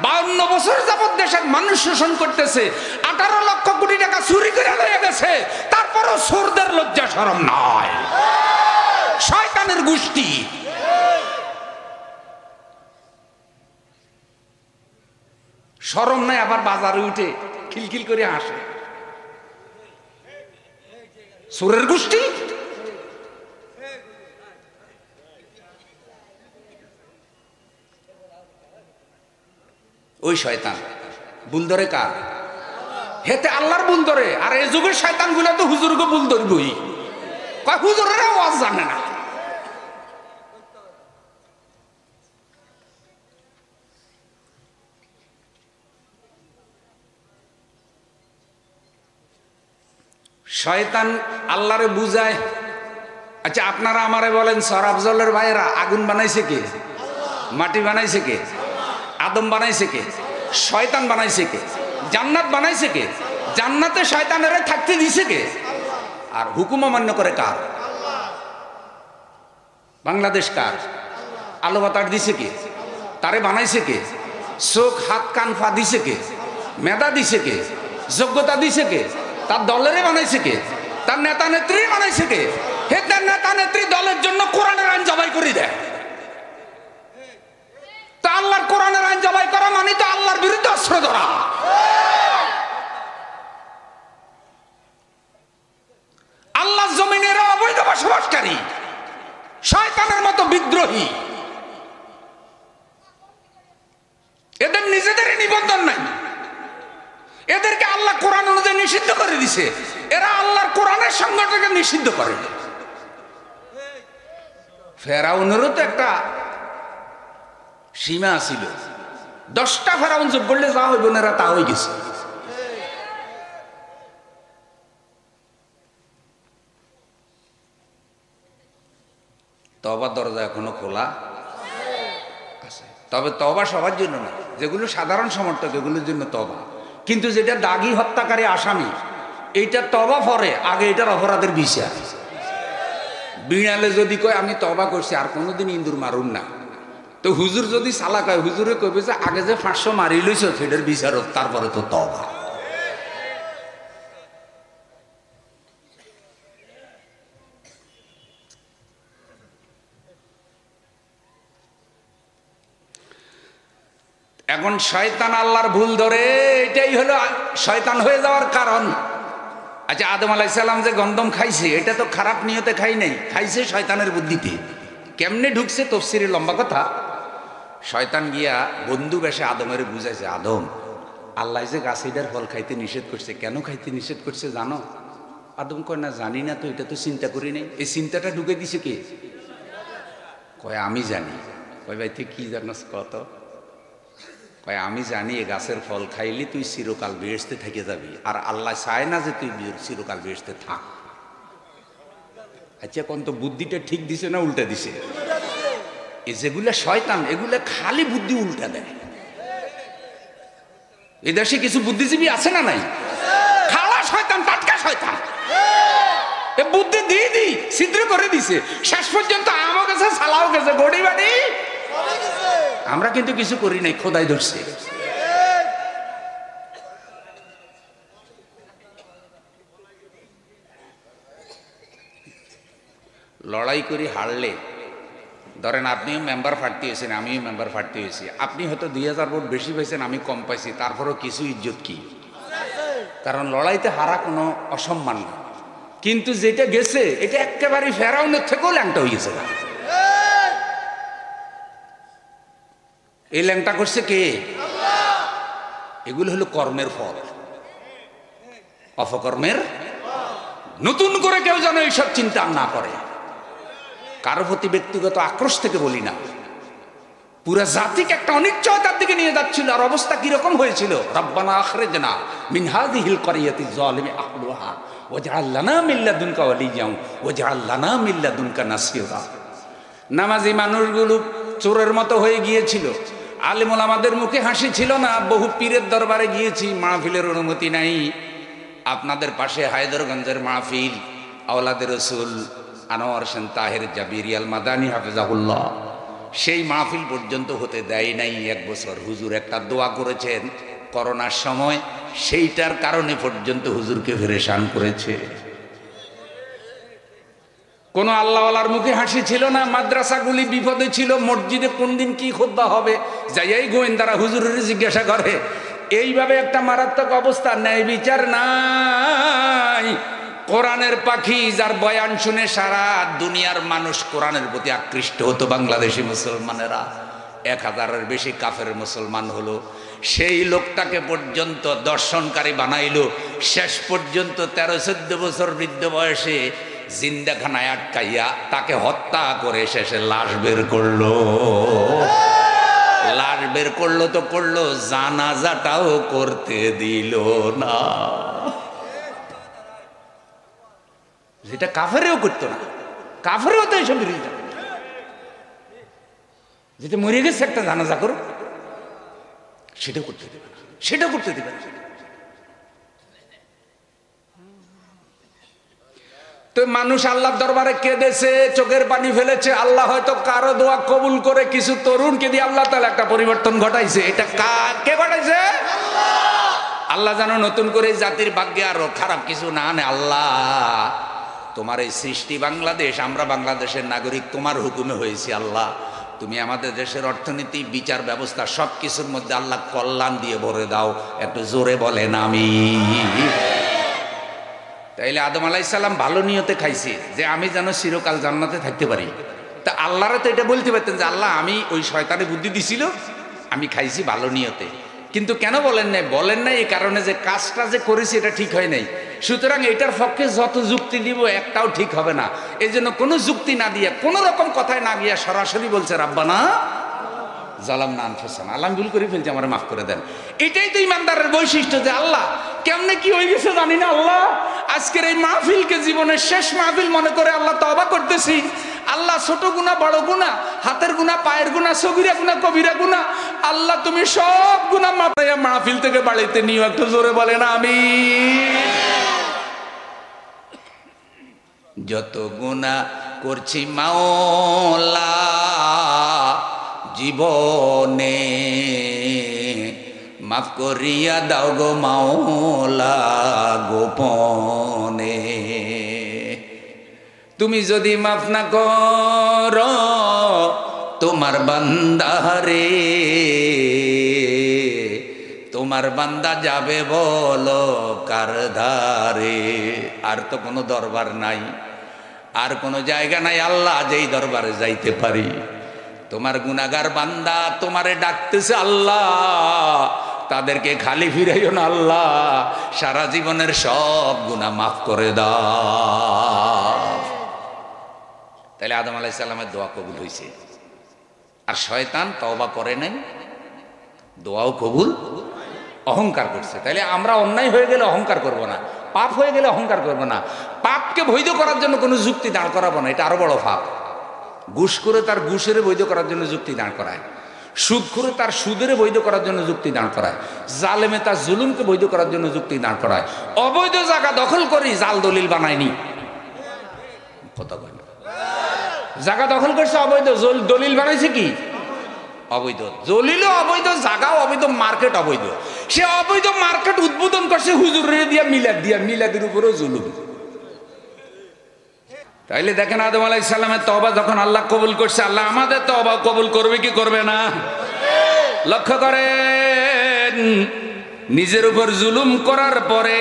A: 52 বছর যাবত দেশের মানুষ শোষণ করতেছে, 18 লক্ষ কোটি টাকা চুরি করে লয়ে গেছে, তারপরও চোরদের লজ্জা শরম নয়। শয়তানের গোষ্ঠী। শরম নাই, আবার বাজারে উঠে খিলখিল করে হাসে। চোরের গোষ্ঠী। ওই শয়তান ভুল ধরে কার? হেতে আল্লাহর ভুল ধরে। আর এই যুগের শয়তান গুলো তো হুজুরকে ভুল ধরবই, কয় হুজুরেরা ওয়াজ জানে না। শয়তান আল্লাহরে বুঝায়। আচ্ছা আপনারা আমারে বলেন, সরাফজলের ভাইয়েরা আগুন বানাইছে কে? মাটি বানাইছে কে? আদম বানাইছে কে? শয়তান বানাইছে কে? জান্নাত বানাইছে কে? জান্নাতে শয়তানেরা থাকতে দিছে কে? আর হুকুম অমান্য করে কার? বাংলাদেশ কার? আলো বাতাস দিছে কে? তারে বানাইছে কে? চোখ হাত কান পা দিছে কে? মেধা দিছে কে? যোগ্যতা দিছে কে? তার দলেরে বানাইছে কে? তার নেতা নেত্রী বানাইছে কে? হে তার নেতা নেত্রী দলের জন্য কোরআনের আইন জবাই করে দেয়। তা আল্লাহর কোরআনের আইন জবাই করা মানে তো আল্লাহর বিরুদ্ধে অস্ত্র ধরা। আল্লাহর জমিনের অবৈধ বসবাসকারী, শয়তানের মতো বিদ্রোহী। এদের নিজেদেরই নিবন্ধন নাই, এদেরকে আল্লাহ কোরআন অনুযায়ী নিষিদ্ধ করে দিছে। এরা আল্লাহর কোরআনের সংগঠনকে নিষিদ্ধ করে। ফেরাউনেরও তো একটা সীমা ছিল। 10টা ফেরাউন যোগ করলে যা হইব না তা হয়ে গেছে। তওবার দরজা এখনো খোলা আছে, তবে তওবা সবার জন্য না। যেগুলো সাধারণ সমর্থক এগুলোর জন্য তওবা, কিন্তু যেটা দাগী হত্যাকারী আসামি, এইটা তওবা পরে, আগে এটার অপরাধের বিচার। বিড়ালে যদি কয় আমি তওবা করছি আর কোনোদিন ইন্দুর মারুন না, তো হুজুর যদি চালাক হয়, হুজুরে কইবে যে আগে যে 500 মারি লইছ সেটার বিচার হোক, তারপরে তো তওবা। এখন শয়তান আল্লাহর ভুল ধরে, এটাই হলো শয়তান হয়ে যাওয়ার কারণ। আচ্ছা আদম আলাইহিস সালাম যে গন্ধম খাইছে, এটা তো খারাপ নিয়তে খাই নাই, খাইছে শয়তানের বুদ্ধিতে। কেমনে ঢুকছে তফসিরে লম্বা কথা। শয়তান গিয়া বন্ধু বেশে আদমের বুঝাইছে, আদম আল্লাহ যে গাছের ফল খাইতে নিষেধ করছে, কেন খাইতে নিষেধ করছে জানো? আদম কয় না জানি না, তো এটা তো চিন্তা করি নাই। এই চিন্তাটা ঢুকে দিছে কে? কয় আমি জানি। কয় ভাই তুই কি জানোস কত? কয় আমি জানি এ গাছের ফল খাইলে তুই চিরকাল বেহেশতে থেকে যাবি, আর আল্লাহ চায় না যে তুই চিরকাল বেহেশতে থাক। আচ্ছা কোন তো বুদ্ধিটা ঠিক দিছে না উল্টা দিছে? এই যেগুলা শয়তান, এগুলা খালি বুদ্ধি উল্টা দেয়। এই দেশে কিছু বুদ্ধিজীবী আছে না নাই? খালা শয়তান, টাটকা শয়তান। এ বুদ্ধি দিয়ে দিই ছিদ্র করে দিছে, শেষ পর্যন্ত আমও গেছে, সালাও গেছে, গড়ি বাড়ি। আমরা কিন্তু কিছু করি নাই, খোদাই ধরছে। লড়াই করি হারলে, ধরেন আপনিও মেম্বার প্রার্থী হয়েছেন, আমিও মেম্বার প্রার্থী হয়েছি, আপনি হয়তো 2000 ভোট বেশি পাইছেন, আমি কম পাইছি, তারপরেও কিছু ইজ্জত কি? কারণ লড়াইতে হারা কোনো অসম্মান না। কিন্তু যেটা গেছে এটা একেবারে ফেরাউনের থেকেও ল্যাংটা হয়ে গেছে। এই ল্যাংটা করছে কে? এগুলো হলো কর্মের ফল। অপকর্মের। নতুন করে কেউ যেন এইসব চিন্তা না করে। কারো প্রতি ব্যক্তিগত আক্রোশ থেকে বলি না, পুরা জাতিকে একটা অনিশ্চয়তার দিকে নিয়ে যাচ্ছিল। আর অবস্থা কিরকম হয়েছিল? রব্বানা আখরিজনা মিন হাযিহিল ক্বরিয়াতি যালিমি আহলুহা ওয়াজআল লানা মিন লাদুনকা ওয়ালিয়্যান ওয়াজআল লানা মিন লাদুনকা নাসীরা। নামাজি মানুষগুলো চোরের মতো হয়ে গিয়েছিল। আলেম ওলামাদের মুখে হাসি ছিল না। বহু পীরের দরবারে গিয়েছি, মাহফিলের অনুমতি নাই। আপনাদের পাশে হায়দরগঞ্জের মাহফিল, আওলাদের রসুল আনোয়ার হোসেন তাহের জাবিরিয়াল মাদানী হাফেজাহুল্লাহ, সেই মাহফিল পর্যন্ত হতে দেয় নাই 1 বছর। হুজুর একটা দোয়া করেছেন করোনার সময়, সেইটার কারণে পর্যন্ত হুজুরকে পেরেশান করেছে। কোন আল্লাহওয়ালার মুখে হাসি ছিল না। মাদ্রাসাগুলি বিপদে ছিল। মসজিদে কোন দিন কি খুতবা হবে যাইয়াই গোয়েন্দারা হুজুরের জিজ্ঞাসা করে। এইভাবে একটা মারাত্মক অবস্থা, ন্যায় বিচার নাই। কোরআনের পাখি যার বয়ান শুনে সারা দুনিয়ার মানুষ কোরআনের প্রতি আকৃষ্ট হতো। বাংলাদেশি মুসলমানেরা 1000-এর বেশি কাফের মুসলমান হলো। সেই লোকটাকে পর্যন্ত দর্শনকারী বানাইলো। শেষ পর্যন্ত 13-14 বছর বৃদ্ধ বয়সে জিন্দাখানায় আটকাইয়া তাকে হত্যা করে শেষে লাশ বের করলো। লাশ বের করলো তো করলো, জানাজাটাও করতে দিল না। যেটা কাফেরেও করতো না। কাফেরেও তো এইসব বিরোধিতা, যেটা মরে গেছে একটা জানাজা করো, সেটাও করতে দেবে না, সেটাও করতে দেবে না। তো মানুষ আল্লাহর দরবারে কেঁদেছে, চোখের পানি ফেলেছে। আল্লাহ হয়তো কারো দোয়া কবুল করে কিছু তরুণকে দিয়ে আল্লাহ তাআলা একটা পরিবর্তন ঘটাইছে। এটা কে ঘটাইছে? আল্লাহ যেন নতুন করে জাতির ভাগ্যে আরো খারাপ কিছু না আনে। আল্লাহ, তোমার এই সৃষ্টি বাংলাদেশ, আমরা বাংলাদেশের নাগরিক, তোমার হুকুমে হয়েছি। আল্লাহ, তুমি আমাদের দেশের অর্থনীতি, বিচার ব্যবস্থা সব কিছুর মধ্যে আল্লাহ কল্যাণ দিয়ে ভরে দাও। একটু জোরে বলেন আমিন। তাইলে আদম আলাইহিস সালাম ভালো নিয়তে খাইছে যে আমি যেন চিরকাল জান্নাতে থাকতে পারি। তা আল্লাহরে তো এটা বলতে পারতেন যে আল্লাহ, আমি ওই শয়তানে বুদ্ধি দিছিল, আমি খাইছি ভালো নিয়তে। কিন্তু কেন বলেন নাই? বলেন নাই এই কারণে যে কাজটা যে করেছি এটা ঠিক হয় নাই। সুতরাং এটার পক্ষে যত যুক্তি দিব একটাও ঠিক হবে না। এই জন্য কোনো যুক্তি না দিয়ে, কোনো রকম কথায় না গিয়া সরাসরি বলছে রাব্বানা জালামনা আনফুসানা, আল্লাহ ভুল করে ফেলছি, আমার মাফ করে দেন। এটাই তো ইমানদারের বৈশিষ্ট্য যে আল্লাহ কেমনে কি হয়ে গেছে জানি না। আল্লাহ, আজকের এই মাহফিলকে জীবনের শেষ মাহফিল মনে করে আল্লাহ তওবা করতেছি। আল্লাহ, ছোট গুনাহ বড় গুনাহ, হাতের গুনাহ পায়ের গুনাহ, সগীরা গুনাহ কবিরা গুনাহ, আল্লাহ তুমি সব গুনাহ মাফ করে মাহফিল থেকে বাড়িতে নিও। একটু জোরে বলেন আমিন। যত গুনাহ করছি মাওলা জীবনে, মাফ করিয়া দাও গো মাওলা গোপনে। তুমি যদি মাফ না করো তোমার বান্দারে, তোমার বান্দা যাবে বলো কার ধারে? আর তো কোনো দরবার নাই, আর কোনো জায়গা নাই আল্লাহ যেই দরবারে যাইতে পারি। তোমার গুনাহগার বান্দা তোমারে ডাকতেছে আল্লাহ, তাদেরকে খালি ফিরাইও না আল্লাহ, সারা জীবনের সব গুনাহ মাফ করে দাও। তাহলে আদম আলাইহিস সালামের দোয়া কবুল হয়েছে। আর শয়তান তওবা করে নাই, দোয়াও কবুল, অহংকার করছে। তাহলে আমরা অন্যায় হয়ে গেলে অহংকার করব না, পাপ হয়ে গেলে অহংকার করব না। পাপকে বৈধ করার জন্য কোনো যুক্তি দাঁড় করাবো না, এটা আরো বড় পাপ। ঘুষ করে তার ঘুষের বৈধ করার জন্য যুক্তি দাঁড় করায়, সুদ করে তার সুদের বৈধ করার জন্য যুক্তি দাঁড় করায়, জালেমে তার জুলুমকে বৈধ করার জন্য যুক্তি দাঁড় করায়। অবৈধ জায়গা দখল করি, জাল দলিল বানায়নি। কথা কয় না, জায়গা দখল করছে অবৈধ, দলিল বানাইছে কি অবৈধ। দলিলও অবৈধ, জায়গাও অবৈধ, মার্কেট অবৈধ। সে অবৈধ মার্কেট উদ্বোধন করছে হুজুরের দিয়া, মিলাদের উপরেও জুলুম। তাইলে দেখেন আদম আলাইহিস সালামের তওবা যখন আল্লাহ কবুল করছে, আল্লাহ আমাদের তওবা কবুল করবে কি করবে না? লক্ষ্য করেন, নিজের উপর জুলুম করার পরে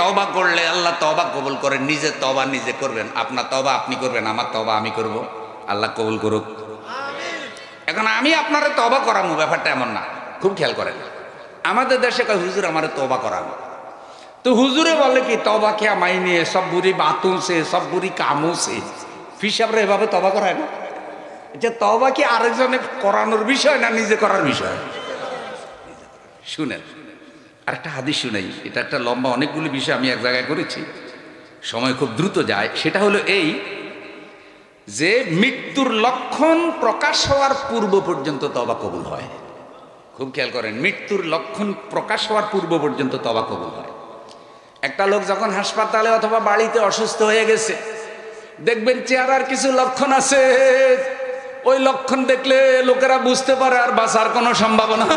A: তওবা করলে আল্লাহ তওবা কবুল করেন। নিজের তওবা নিজে করবেন, আপনার তওবা আপনি করবেন, আমার তওবা আমি করব, আল্লাহ কবুল করুক। এখন আমি আপনারে তওবা করাবো, ব্যাপারটা এমন না। খুব খেয়াল করেন, আমাদের দেশে কয় হুজুর আমারে তওবা করাবো। তো হুজুরে বলে কি তবা কে মাইনে সব বুড়ি বাতু সে সব বুড়ি কামু সে ফিসাবরা এভাবে তবা করায় না। যে তবা কি আরেকজনে করানোর বিষয় না নিজে করার বিষয়? শুনেন আরেকটা হাদিস শুনাই, এটা একটা লম্বা অনেকগুলি বিষয় আমি এক জায়গায় করেছি, সময় খুব দ্রুত যায়। সেটা হলো এই যে মৃত্যুর লক্ষণ প্রকাশ হওয়ার পূর্ব পর্যন্ত তওবা কবুল হয়। খুব খেয়াল করেন, মৃত্যুর লক্ষণ প্রকাশ হওয়ার পূর্ব পর্যন্ত তওবা কবুল হয়। একটা লোক যখন হাসপাতালে অথবা বাড়িতে অসুস্থ হয়ে গেছে, দেখবেন চেহারার কিছু লক্ষণ আছে, ওই লক্ষণ দেখলে লোকেরা বুঝতে পারে আর বাঁচার কোনো সম্ভাবনা।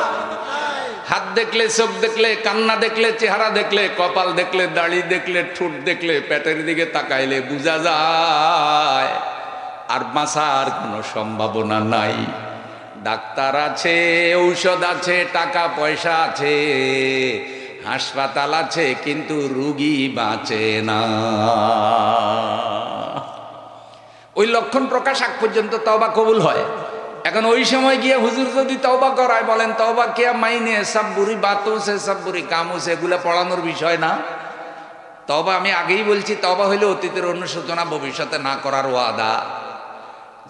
A: হাত দেখলে, চোখ দেখলে, কান্না দেখলে, চেহারা দেখলে, কপাল দেখলে, দাড়ি দেখলে, ঠোঁট দেখলে, পেটের দিকে তাকাইলে বোঝা যায় আর বাঁচার কোনো সম্ভাবনা নাই। ডাক্তার আছে, ঔষধ আছে, টাকা পয়সা আছে, হাসপাতাল আছে, কিন্তু রুগী বাঁচে না। ওই লক্ষণ প্রকাশ আগ পর্যন্ত তওবা কবুল হয়। এখন ওই সময় গিয়ে হুজুর যদি তওবা করায়, বলেন তওবা কে মাইনে সব বুড়ি বাতু সে সব বুড়ি কামু সে, এগুলো পড়ানোর বিষয় না। তওবা আমি আগেই বলছি, তওবা হইলে অতীতের অনুশোচনা, ভবিষ্যতে না করার ওয়াদা।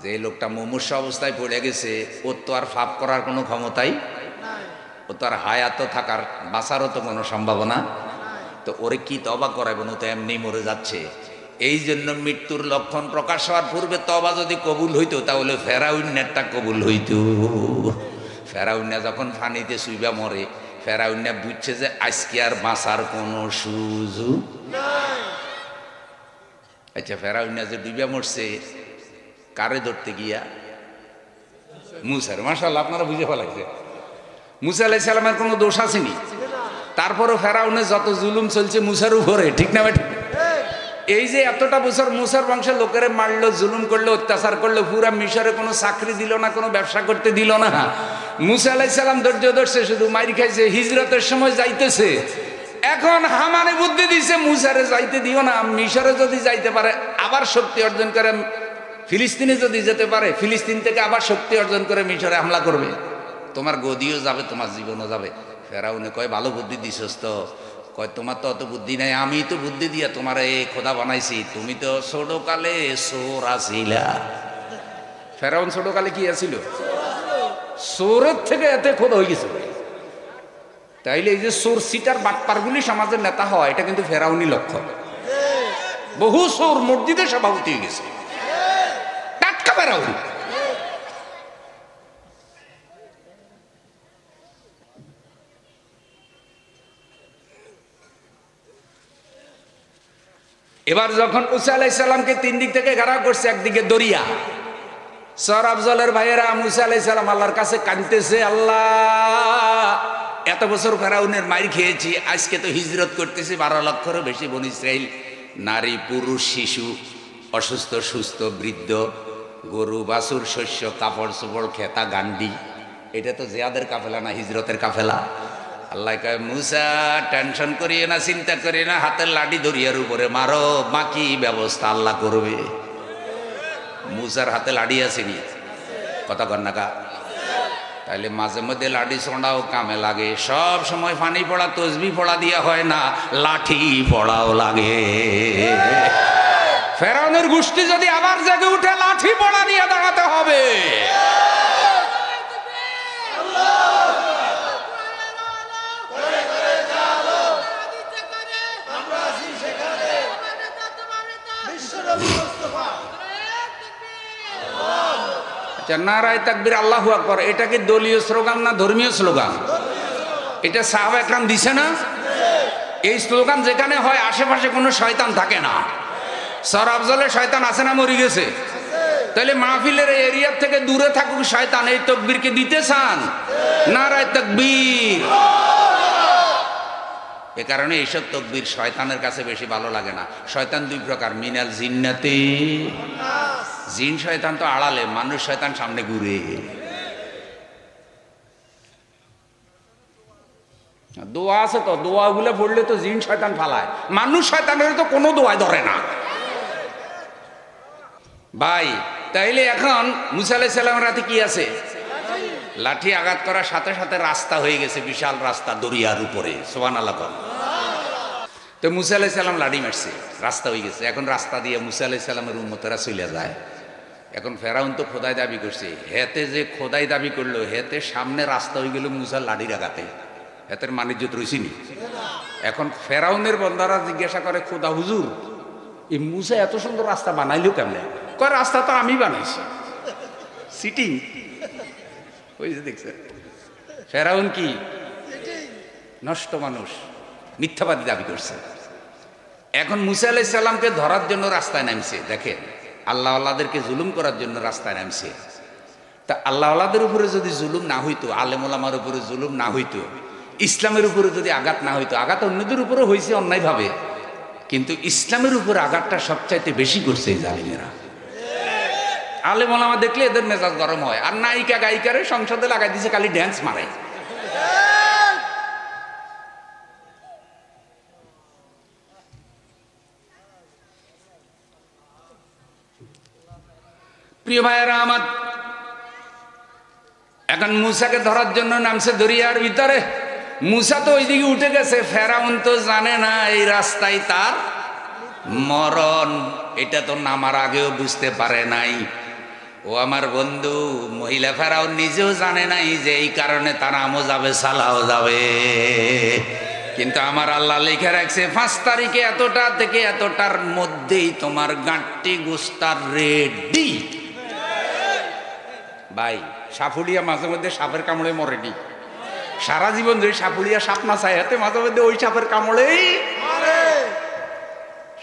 A: যে লোকটা মুমূর্ষ অবস্থায় পড়ে গেছে, ওর তো আর পাপ করার কোনো ক্ষমতাই, ও তো আর হায়াত থাকার বাঁচারও তো কোনো সম্ভাবনা, তো ওরে কি তওবা করাবেন? ও তো এমনি মরে যাচ্ছে। এই জন্য মৃত্যুর লক্ষণ প্রকাশ হওয়ার পূর্বে তওবা যদি কবুল হইতো, তাহলে ফেরাউন্নেরটা কবুল হইতো। ফেরাউন্না যখন পানিতে শুইবা মরে, ফেরাউন্না বুঝছে যে আজকে আর বাঁচার কোনো সুযোগ নাই। আচ্ছা, ফেরাউন্না যে ডুইবা মরছে কারে ধরতে গিয়া? মুসার। মাশাআল্লাহ, আপনারা বুঝে ফেলাইছে। মুসা আলাইহিস সালামের কোনো দোষ আসেনি, তারপরও ফেরাউনের যত জুলুম চলছে মুসার উপরে, ঠিক না বেঠিক? এই যে এতটা বছর মুসার বংশের লোকেরে মারলো, জুলুম করলো, অত্যাচার করলো, পুরা মিশরে কোনো চাকরি দিল না, কোনো ব্যবসা করতে দিল না। মুসা আলাইহিস সালাম ধৈর্য ধরছে, শুধু মাইর খাইছে, হিজরতের সময় যাইতেছে। এখন হামানে বুদ্ধি দিছে, মুসারে যাইতে দিও না, মিশরে যদি যাইতে পারে আবার শক্তি অর্জন করে, ফিলিস্তিনে যদি যেতে পারে, ফিলিস্তিন থেকে আবার শক্তি অর্জন করে মিশরে হামলা করবে, তোমার গদিও যাবে, তোমার জীবনও যাবে। ফেরাউনে কয় ভালো বুদ্ধি দিছস তো। কয় তোমার তো অত বুদ্ধি নাই, আমি তো বুদ্ধি দিয়া তোমার এই খোদা বানাইছি, তুমি তো ছোটকালে চোর আছিলা। ফেরাউন ছোটকালে কি আছিল? চোরের থেকে এতে খোদা হয়ে গেছে। তাইলে এই যে চোর সিটার বাটপারগুলি সমাজের নেতা হয়, এটা কিন্তু ফেরাউনি লক্ষ্য। বহু চোর মসজিদের সভাপতি হয়ে গেছে, টাটকা ফেরাউন। এবার যখন মুসা আলাইহিস সালামকে তিন দিক থেকে ঘেরাও করছে, একদিকে দরিয়া, সর আফজলের ভাইয়েরা মুসা আলাইহিস সালাম আল্লাহর কাছে কাঁদতেছে, আল্লাহ এত বছর ফেরাউনের মাইর খেয়েছি, আজকে তো হিজরত করতেছি, 12 লক্ষেরও বেশি বনী ইসরাইল, নারী পুরুষ শিশু, অসুস্থ সুস্থ বৃদ্ধ, গরু বাছুর, শস্য কাপড় চোপড় খেতা গান্ডি, এটা তো জিয়াদের কাফেলা না, হিজরতের কাফেলা। আল্লাহ কয় মুসা টেনশন করিয়ে না, চিন্তা করিয়ে না, হাতের লাঠি দরিয়ার উপরে মারো, বাকি ব্যবস্থা আল্লাহ করবে। মুসার হাতে লাঠি আসেনি, কথা কর না কা? তাইলে মাঝে মধ্যে লাঠি ছোঁড়াও কামে লাগে। সব সময় পানি পড়া তসবি পড়া দিয়া হয় না, লাঠি পড়াও লাগে। ফেরাউনের গোষ্ঠী যদি আবার জেগে উঠে, লাঠি পড়া নিয়ে দাঁড়াতে হবে। নারায়ে তাকবীর, আল্লাহু আকবার, এটা কি দলীয় স্লোগান না ধর্মীয় স্লোগান? এটা সাহাবা একরাম দিছে না? এই স্লোগান যেখানে হয় আশেপাশে কোনো শয়তান থাকে না। সর আফজলে শয়তান আছে না মরে গেছে? তাহলে মাহফিলের এই এরিয়ার থেকে দূরে থাকুক শয়তান, এই তাকবীরকে দিতে চান? নারায়ে তাকবীর। এ কারণে এইসব তাকবীর শয়তানের কাছে বেশি ভালো লাগে না। শয়তান দুই প্রকার, মিনাল জিন্নাতি, জিন শয়তান তো আড়ালে, মানুষ শয়তান সামনে ঘুরে। দোয়া আছে তো, দোয়াগুলো পড়লে তো জিন শয়তান ফালায়, মানুষ শয়তানের তো কোনো দোয়াই ধরে না ভাই। তাইলে এখন মুসা আলাইহিস সালামের হাতে কি আছে? লাঠি। আঘাত করার সাথে সাথে রাস্তা হয়ে গেছে, বিশাল রাস্তা দরিয়ার উপরে। সুবহানাল্লাহ। তো মুসা আলাইহিস সালাম লাড়ি মারছে, রাস্তা হয়ে গেছে। এখন রাস্তা দিয়ে মুসা আলাইহিস সালামের উম্মতেরা চলে যায়। এখন ফেরাউন তো খোদাই দাবি করছে, হেতে যে খোদাই দাবি করলো, হেতে সামনে রাস্তা হয়ে গেল মুসার লাড়ির আঘাতে, হেতের মানিজ্যত রইছিনি। এখন ফেরাউনের বন্দারা জিজ্ঞাসা করে, খোদা হুজুর, এই মুসা এত সুন্দর রাস্তা বানাইলো কেমনে? কয় রাস্তা তো আমি বানাইছি, সিটিং। ওই যে দেখছেন ফেরাউন কি নষ্ট মানুষ, মিথ্যাবাদী দাবি করছে। এখন মুসা আলাইহিস সালামকে ধরার জন্য রাস্তায় নামছে। দেখেন, আল্লাহ আল্লাহদেরকে জুলুম করার জন্য রাস্তায় নামছে। তা আল্লাহ আল্লাহদের উপরে যদি জুলুম না হইতো, আলেম ওলামার উপরে জুলুম না হইতো, ইসলামের উপরে যদি আঘাত না হইতো, আঘাত অন্যদের উপরে হয়েছে অন্যায়ভাবে, কিন্তু ইসলামের উপরে আঘাতটা সবচাইতে বেশি করছে এই জালিমেরা। আলেম ওলামা দেখলে এদের মেজাজ গরম হয়, আর নায়িকা গায়িকারে সংসদে লাগাই দিছে, খালি ড্যান্স মারে। প্রিয় ভাইয়েরা আমার, এখন মুসাকে ধরার জন্য নামছে দরিয়ার ভিতরে। মুসা তো ওইদিকে উঠে গেছে, ফেরাউন তো জানে না এই রাস্তায় তার মরণ। এটা তো নামার আগেও বুঝতে পারে নাই। ও আমার বন্ধু, মহিলা ফেরাউন নিজেও জানে নাই যে এই কারণে তার আমও যাবে, সালাও যাবে। কিন্তু আমার আল্লাহ লিখে রাখছে 5 তারিখে এতটা থেকে এতটার মধ্যেই তোমার গাঁটটি গোস্তার রেডি। ভাই, সাপুলিয়া মাঝে মধ্যে সাপের কামড়ে মরেনি। সারা জীবন ধরে সাপুলিয়া সাপ না চাই, হাতে মাঝে মধ্যে ওই সাপের কামড়েই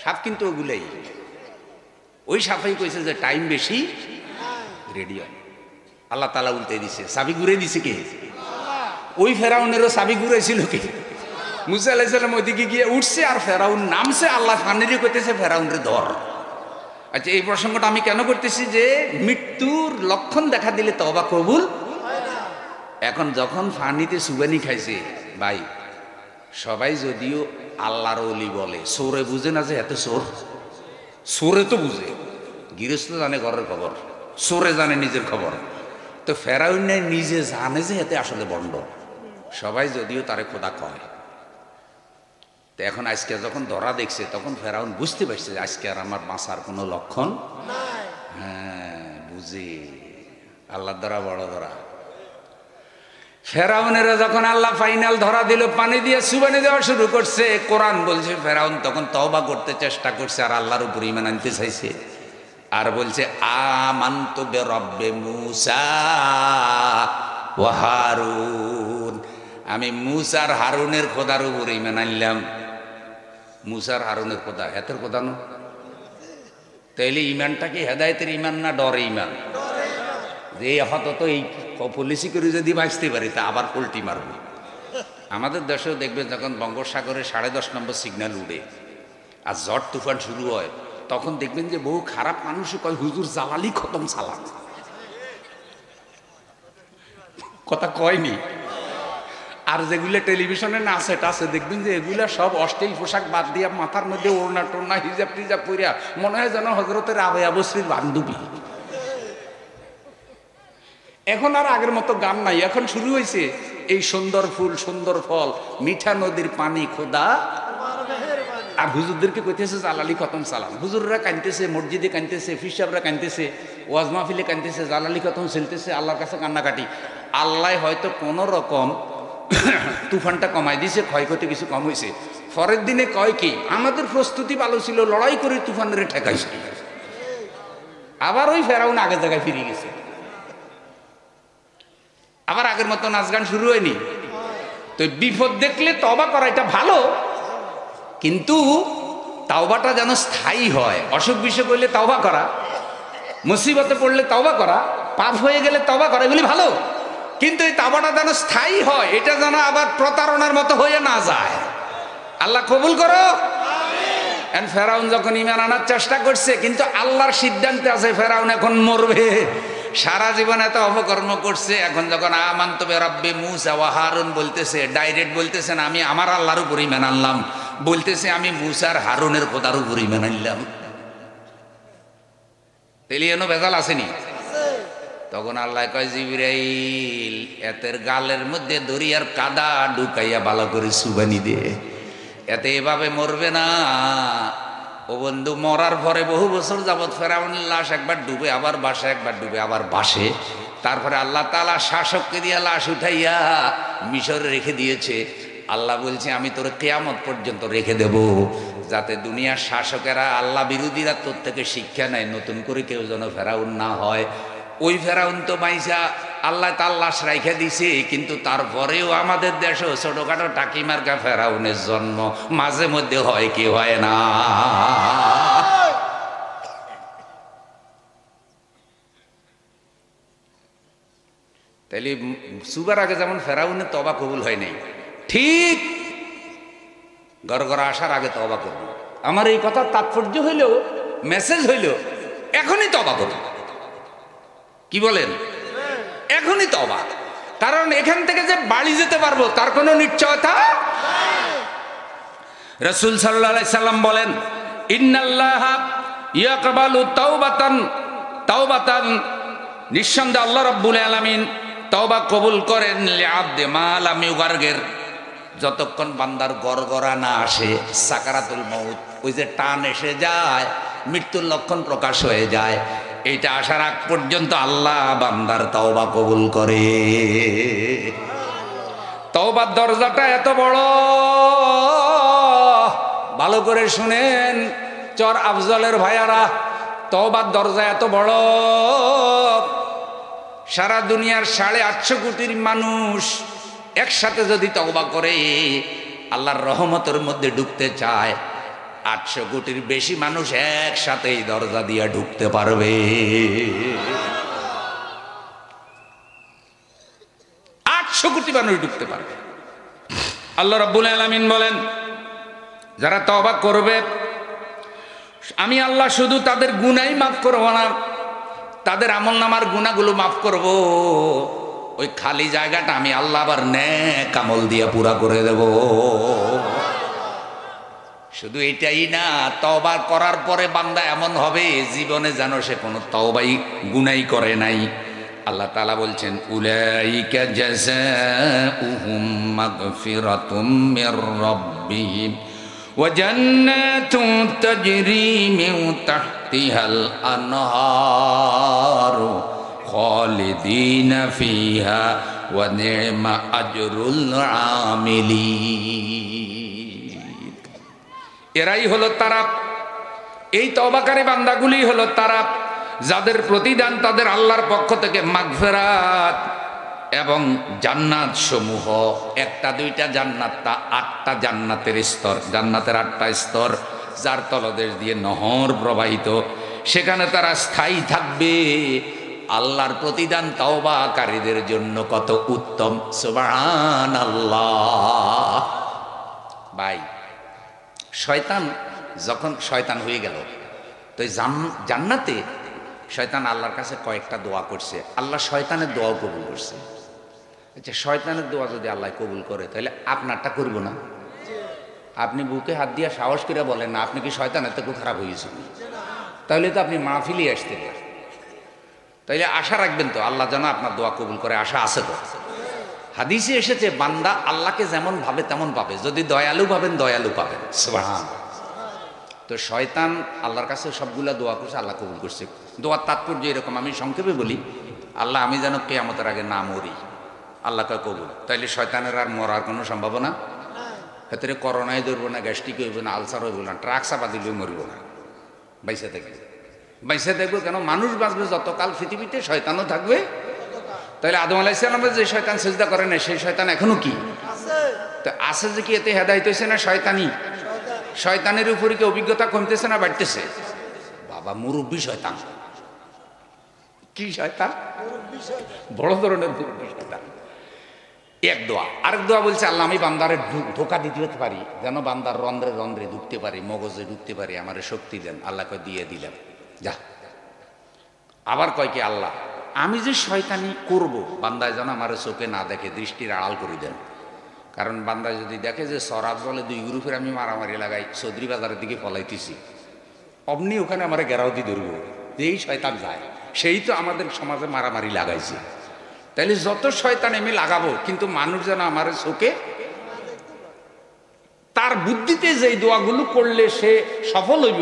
A: সাপ, কিন্তু ওগুলাই ওই সাপেই কইছে যে টাইম বেশি, রেডি হয়। আল্লাহ তাআলা উল্টে দিছে, চাবি ঘুরে দিছে কে? ওই ফেরাউনেরও চাবি ঘুরেছিল কে? মুসা আলাইহিস সালাম ওইদিকে গিয়ে উঠছে, আর ফেরাউন নামছে। আল্লাহ ফানিরে কইতেছে ফেরাউনরে ধর। আচ্ছা, এই প্রসঙ্গটা আমি কেন করতেছি যে মৃত্যুর লক্ষণ দেখা দিলে তওবা কবুল। এখন যখন ফানিতে সুবানি খাইছে, ভাই সবাই যদিও আল্লাহর ওলি বলে, সোরে বুঝে না যে এত সোর। সোরে তো বুঝে, গৃহস্থ জানে ঘরের খবর, সোরে জানে নিজের খবর। তো ফেরাউন নিজে জানে যে এতে আসলে বন্ড, সবাই যদিও তারে খোদা কয়। তো এখন আজকে যখন ধরা দেখছে, তখন ফেরাউন বুঝতে পারছে যে আজকে আর আমার বাঁচার কোনো লক্ষণ। হ্যাঁ, বুঝে আল্লাহ ধরা বড় ধরা। ফেরাউনেরা যখন আল্লাহ ফাইনাল ধরা দিল, পানি দিয়ে সুবানি দেওয়া শুরু করছে, কোরআন বলছে ফেরাউন তখন তওবা করতে চেষ্টা করছে, আর আল্লাহর উপর ঈমান আনতে চাইছে, আর বলছে আমানতু বিরব্বি মুসা ওয়া হারুন, আমি মুসা আর হারুনের খোদার উপর ঈমান আনলাম। মুসার হারুনের খোদা, হেতের খোদা না? তাইলে ইমানটা কি হেদায়েতের ইমান না ডরে ইমান? যে আপাতত এই পলিসি করে যদি বাঁচতে পারি, তা আবার পোল্টি মারবে। আমাদের দেশেও দেখবেন যখন বঙ্গোপসাগরে 10.5 নম্বর সিগন্যাল উঠে আর ঝড় তুফান শুরু হয়, তখন দেখবেন যে বহু খারাপ মানুষই কয় হুজুর জালালি খতম সালাম। কথা কয়নি। আর যেগুলো টেলিভিশনে নাচে টাচে দেখবেন যে এগুলা সব অশ্লীল পোশাক বাদ দিয়া মাথার মধ্যে ওড়না টোড়না হিজাব টিজাব পইরা মনে হয় যেন হজরতের রাবেয়া বসরির বান্ধবী। এখন আর আগের মতো গান নাই, এখন শুরু হয়েছে এই সুন্দর ফুল সুন্দর ফল মিঠা নদীর পানি খোদা। আর হুজুরদেরকে কইতেছে জালালি খতম সালাম। হুজুররা কাঁদতেছে, মসজিদে কাঁদতেছে, ফিসাবরা কাঁদতেছে, ওয়াজ মাহফিলে কাঁদতেছে, জালালি খতম চলতেছে, আল্লাহর কাছে কান্নাকাটি। আল্লাহ হয়তো কোনো রকম তুফানটা কমাই দিছে, ক্ষয়ক্ষতি কিছু কম হয়েছে। পরের দিনে কয় কি আমাদের প্রস্তুতি ভালো ছিল, লড়াই করে তুফানের ঠেকাইছে। আবার ওই ফেরাউন আগের জায়গায় ফিরে গেছে, আবার আগের মতো নাচ গান শুরু হয়নি। তো বিপদ দেখলে তওবা করা এটা ভালো, কিন্তু তাওবাটা যেন স্থায়ী হয়। অসুখ বিসুখ হইলে তওবা করা, মুসিবতে পড়লে তওবা করা, পাপ হয়ে গেলে তওবা করা, এগুলি ভালো, কিন্তু এই তওবাটা যেন স্থায়ী হয়, এটা যেন আবার প্রতারণার মতো হয়ে না যায়। আল্লাহ কবুল করো। আমিন। ফেরাউন যখন ঈমান আনার চেষ্টা করছে, কিন্তু আল্লাহর সিদ্ধান্তে আছে ফেরাউন এখন মরবে। সারা জীবন এত অপকর্ম করছে, এখন যখন আমানতু বিরব্বি মুসা ওয়া হারুন বলতেছে, ডাইরেক্ট বলতেছেন আমি আমার আল্লাহর উপর ঈমান আনলাম, বলতেছে আমি মুসার হারুনের খোদার উপর ঈমান আনলাম। তেলি এনো ভেজাল আসেনি? তখন আল্লাহ কয় জিবরাইল এতের গালের মধ্যে দরিয়ার কাদা ঢুকাইয়া ভালো করে সুবানি দে। এতে এভাবে মরবে না। ও বন্ধু, মরার পরে বহু বছর যাবৎ ফেরাউনের লাশ একবার ডুবে আবার বাসে, একবার ডুবে আবার বাসে। তারপরে আল্লাহ তাআলা শাসককে দিয়া লাশ উঠাইয়া মিশরে রেখে দিয়েছে। আল্লাহ বলছে আমি তোর কিয়ামত পর্যন্ত রেখে দেব, যাতে দুনিয়ার শাসকেরা আল্লাহ বিরোধীরা তোর থেকে শিক্ষা নেয়, নতুন করে কেউ যেন ফেরাউন না হয়। ওই ফেরাউন তো মাইসা আল্লাহ তার লাশ রাইখা দিছে, কিন্তু তারপরেও আমাদের দেশেও ছোটখাটো টাকি মার্কা ফেরাউনের জন্ম মাঝে মধ্যে হয়, কি হয় না? তাইলে সুবার আগে যেমন ফেরাউনের তওবা কবুল হয় নাই, ঠিক গড়গড়া আসার আগে তওবা করব। আমার এই কথার তাৎপর্য হইল, মেসেজ হইল, এখনই তওবা করব। কি বলেন? এখনই তওবা। কারণ এখান থেকে যে বাড়ি যেতে পারবো তার কোনো নিশ্চয়তা। রাসূল সাল্লাল্লাহু আলাইহি সাল্লাম বলেন, ইন্নাল্লাহা ইয়াকবালু তাওবাতান, নিঃসন্দেহে আল্লাহ রাব্বুল আলামিন তওবা কবুল করেন লিআবদি মা লাম ইউগারগির, যতক্ষণ বান্দার গড়গড়া না আসে, সাকারাতুল মউত, ওই যে টান এসে যায়, মৃত্যুর লক্ষণ প্রকাশ হয়ে যায়, এইটা আসার আগ পর্যন্ত আল্লাহ বান্দার তওবা কবুল করে। তওবার দরজাটা এত বড়, ভালো করে শুনেন চর আফজলের ভাইয়ারা, তওবার দরজা এত বড়, সারা দুনিয়ার 850 কোটির মানুষ একসাথে যদি তওবা করে আল্লাহর রহমতের মধ্যে ঢুকতে চায়, 800 কোটির বেশি মানুষ একসাথে এই দরজা দিয়ে ঢুকতে পারবে। 800 কোটি মানুষ ঢুকতে পারবে। আল্লাহ রাব্বুল আলামিন বলেন, যারা তওবা করবে আমি আল্লাহ শুধু তাদের গুনাহই মাফ করব না, তাদের আমলনামার গুনাহগুলো মাফ করব। ওই খালি জায়গাটা আমি আল্লাহ আবার নেক আমল দিয়ে পুরা করে দেব। শুধু এটাই না, তওবা করার পরে বান্দা এমন হবে জীবনে যেন সে কোনো তওবাই গুনাহই করে নাই। আল্লাহ তাআলা বলছেন, উলাইকা জাযাউহুম মাগফিরাতুম মির রাব্বিহিম ওয়া জান্নাতুন তাজরি মিন তাহতিহাল আনহারু খালিদিনা ফিহা ওয়া নি'মা আজরুল আমিলিন। এরাই হলো তারা, এই তওবাকারী বান্দাগুলি হলো তারা যাদের প্রতিদান তাদের আল্লাহর পক্ষ থেকে মাগফিরাত এবং জান্নাত সমূহ। একটা দুইটা জান্নাত, তা 8টা জান্নাতের স্তর, জান্নাতের 8টা স্তর, যার তলদেশ দিয়ে নহর প্রবাহিত, সেখানে তারা স্থায়ী থাকবে। আল্লাহর প্রতিদান তওবাকারীদের জন্য কত উত্তম, সুবহানাল্লাহ। ভাই, শয়তান যখন শয়তান হয়ে গেল, তো জান্নাতে শয়তান আল্লাহর কাছে কয়েকটা দোয়া করছে, আল্লাহ শয়তানের দোয়াও কবুল করছে। আচ্ছা, শয়তানের দোয়া যদি আল্লাহ কবুল করে তাহলে আপনারটা করব না? আপনি বুকে হাত দিয়ে সাহস করে বলেন না আপনি কি শয়তানের থেকে খারাপ হয়েছেন? তাহলে তো আপনি মাহফিলে আসতেন। তাইলে আশা রাখবেন তো আল্লাহ যেন আপনার দোয়া কবুল করে, আশা আছে তো? হাদিসে এসেছে বান্দা আল্লাহকে যেমন ভাবে তেমন পাবে, যদি দয়ালু ভাবেন দয়ালু পাবেন। সুবহানাল্লাহ। তো শয়তান আল্লাহর কাছে সবগুলা দোয়া করছে, আল্লাহ কবুল করছে। দোয়ার তাৎপর্য এরকম, আমি সংক্ষেপে বলি, আল্লাহ আমি যেন কিয়ামতের আগে না মরি, আল্লাহ কয় কবুল। তাইলে শয়তানের আর মরার কোনো সম্ভাবনা? ভেতরে করোনায় ধরবো না, গ্যাস্ট্রিক হইব না, আলসার হইব না, ট্রাক চাপা দিলেও মরিব না, বাইসে থাকবে। বাইসে থাকবে কেন? মানুষ বাঁচবে যতকাল পৃথিবীতে, শয়তানও থাকবে। তাহলে আদম আলাইহিস সালামের যে শয়তান সিজদা করে না, সেই শয়তান এখনো কি তো আছে? যে কি এতে হেদায়েত হইছে না শয়তানি? শয়তানের উপরে কি অভিজ্ঞতা কমতেছে না বাড়তেছে? বাবা, মুরব্বী শয়তান। কি শয়তান? বড় ধরনের মুরব্বী শয়তান। এক দোয়া। আরেক দোয়া বলছে, আল্লাহ আমি বান্দারে ধোকা দিতে পারি, যেন বান্দার রন্ধ্রে রন্ধ্রে ঢুকতে পারি, মগজে ঢুকতে পারি, আমারে শক্তি দেন। আল্লাহকে দিয়ে দিলাম, যা। আবার কয় কি, আল্লাহ আমি যে শয়তানি করব, বান্দায় যেন আমার চোখে না দেখে, দৃষ্টির আড়াল করে দেন। কারণ বান্দা যদি দেখে যে সরাব জলে 2 গ্রুপের আমি মারামারি লাগাই, চৌধুরী বাজারের দিকে পলাইতেছি, অমনি ওখানে আমার গেরাও দিয়ে ধরবো, যেই শয়তান যায় সেই তো আমাদের সমাজে মারামারি লাগাইছে। তাইলে যত শয়তান আমি লাগাবো, কিন্তু মানুষ যেন আমার চোখে, তার বুদ্ধিতে যে দোয়াগুলো করলে সে সফল হইব,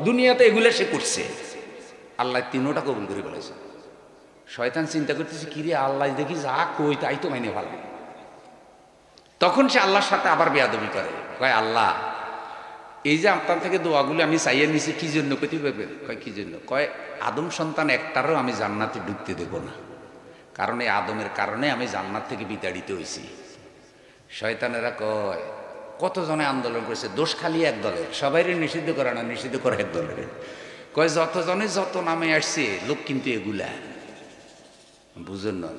A: দুনিয়াতে এগুলো সে করছে, আল্লাহ তিনোটা কবুল করে বলেছে। শয়তান চিন্তা করতেছে, কিরে আল্লাহ দেখি যা কই তাই তো মাইনে ভালো। তখন সে আল্লাহর সাথে আবার বেয়াদবি করে, কয় আল্লাহ এই যে আপনার থেকে দোয়াগুলো আমি চাইয়ে নিছি কি জন্য, কইতে পারবেন? কয় কি জন্য? কয় আদম সন্তান একটারও আমি জান্নাতে ঢুকতে দেব না, কারণ এই আদমের কারণে আমি জান্নাত থেকে বিতাড়িত হয়েছি। শয়তানেরা কয় কতজনে আন্দোলন করেছে, দোষ খালি এক দলের, সবাইরে নিষিদ্ধ করে না, নিষিদ্ধ করে এক দলের। কয় যতজনে যত নামে আসছে লোক কিন্তু এগুলা বুঝুন না।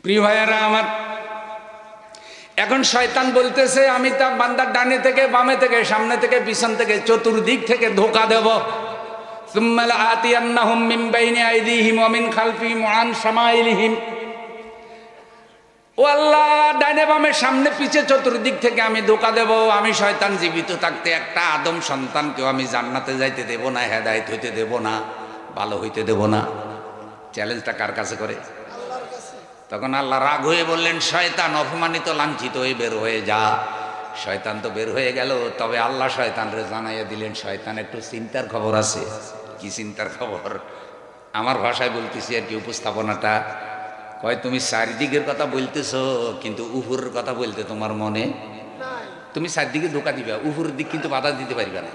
A: প্রিয় ভাইয়েরা আমার, এখন শয়তান বলতেছে আমি তার বান্দার ডানে থেকে বামে থেকে সামনে থেকে পিছন থেকে চতুর্দিক থেকে ধোঁকা দেব। সুম্মা লাআতিয়ান্নাহুম মিন বাইনি আইদিহিম ওয়া মিন খালফিহিম ওয়া আন শামাইলিহিম। ও আল্লাহ, ডানে বামে সামনে পিছে চতুর্দিক থেকে আমি ধোঁকা দেব। আমি শয়তান জীবিত থাকতে একটা আদম সন্তানকেও আমি জান্নাতে যাইতে দেব না, হেদায়েত হইতে দেব না, ভালো হইতে দেব না। চ্যালেঞ্জটা কার কাছে করে? তখন আল্লাহ রাগ হয়ে বললেন, শয়তান অপমানিত লাঞ্ছিত হয়ে বের হয়ে যা। শয়তান তো বের হয়ে গেল, তবে আল্লাহ শয়তানরে জানাইয়া দিলেন, শয়তান একটু চিন্তার খবর আছে। কি চিন্তার খবর? আমার ভাষায় বলতেছি আর কি উপস্থাপনাটা। কয় তুমি চারিদিকের কথা বলতেছো, কিন্তু উপরের কথা বলতে তোমার মনে, তুমি চারদিকে ধোকা দিবা, উপরের দিক কিন্তু বাধা দিতে পারবে না।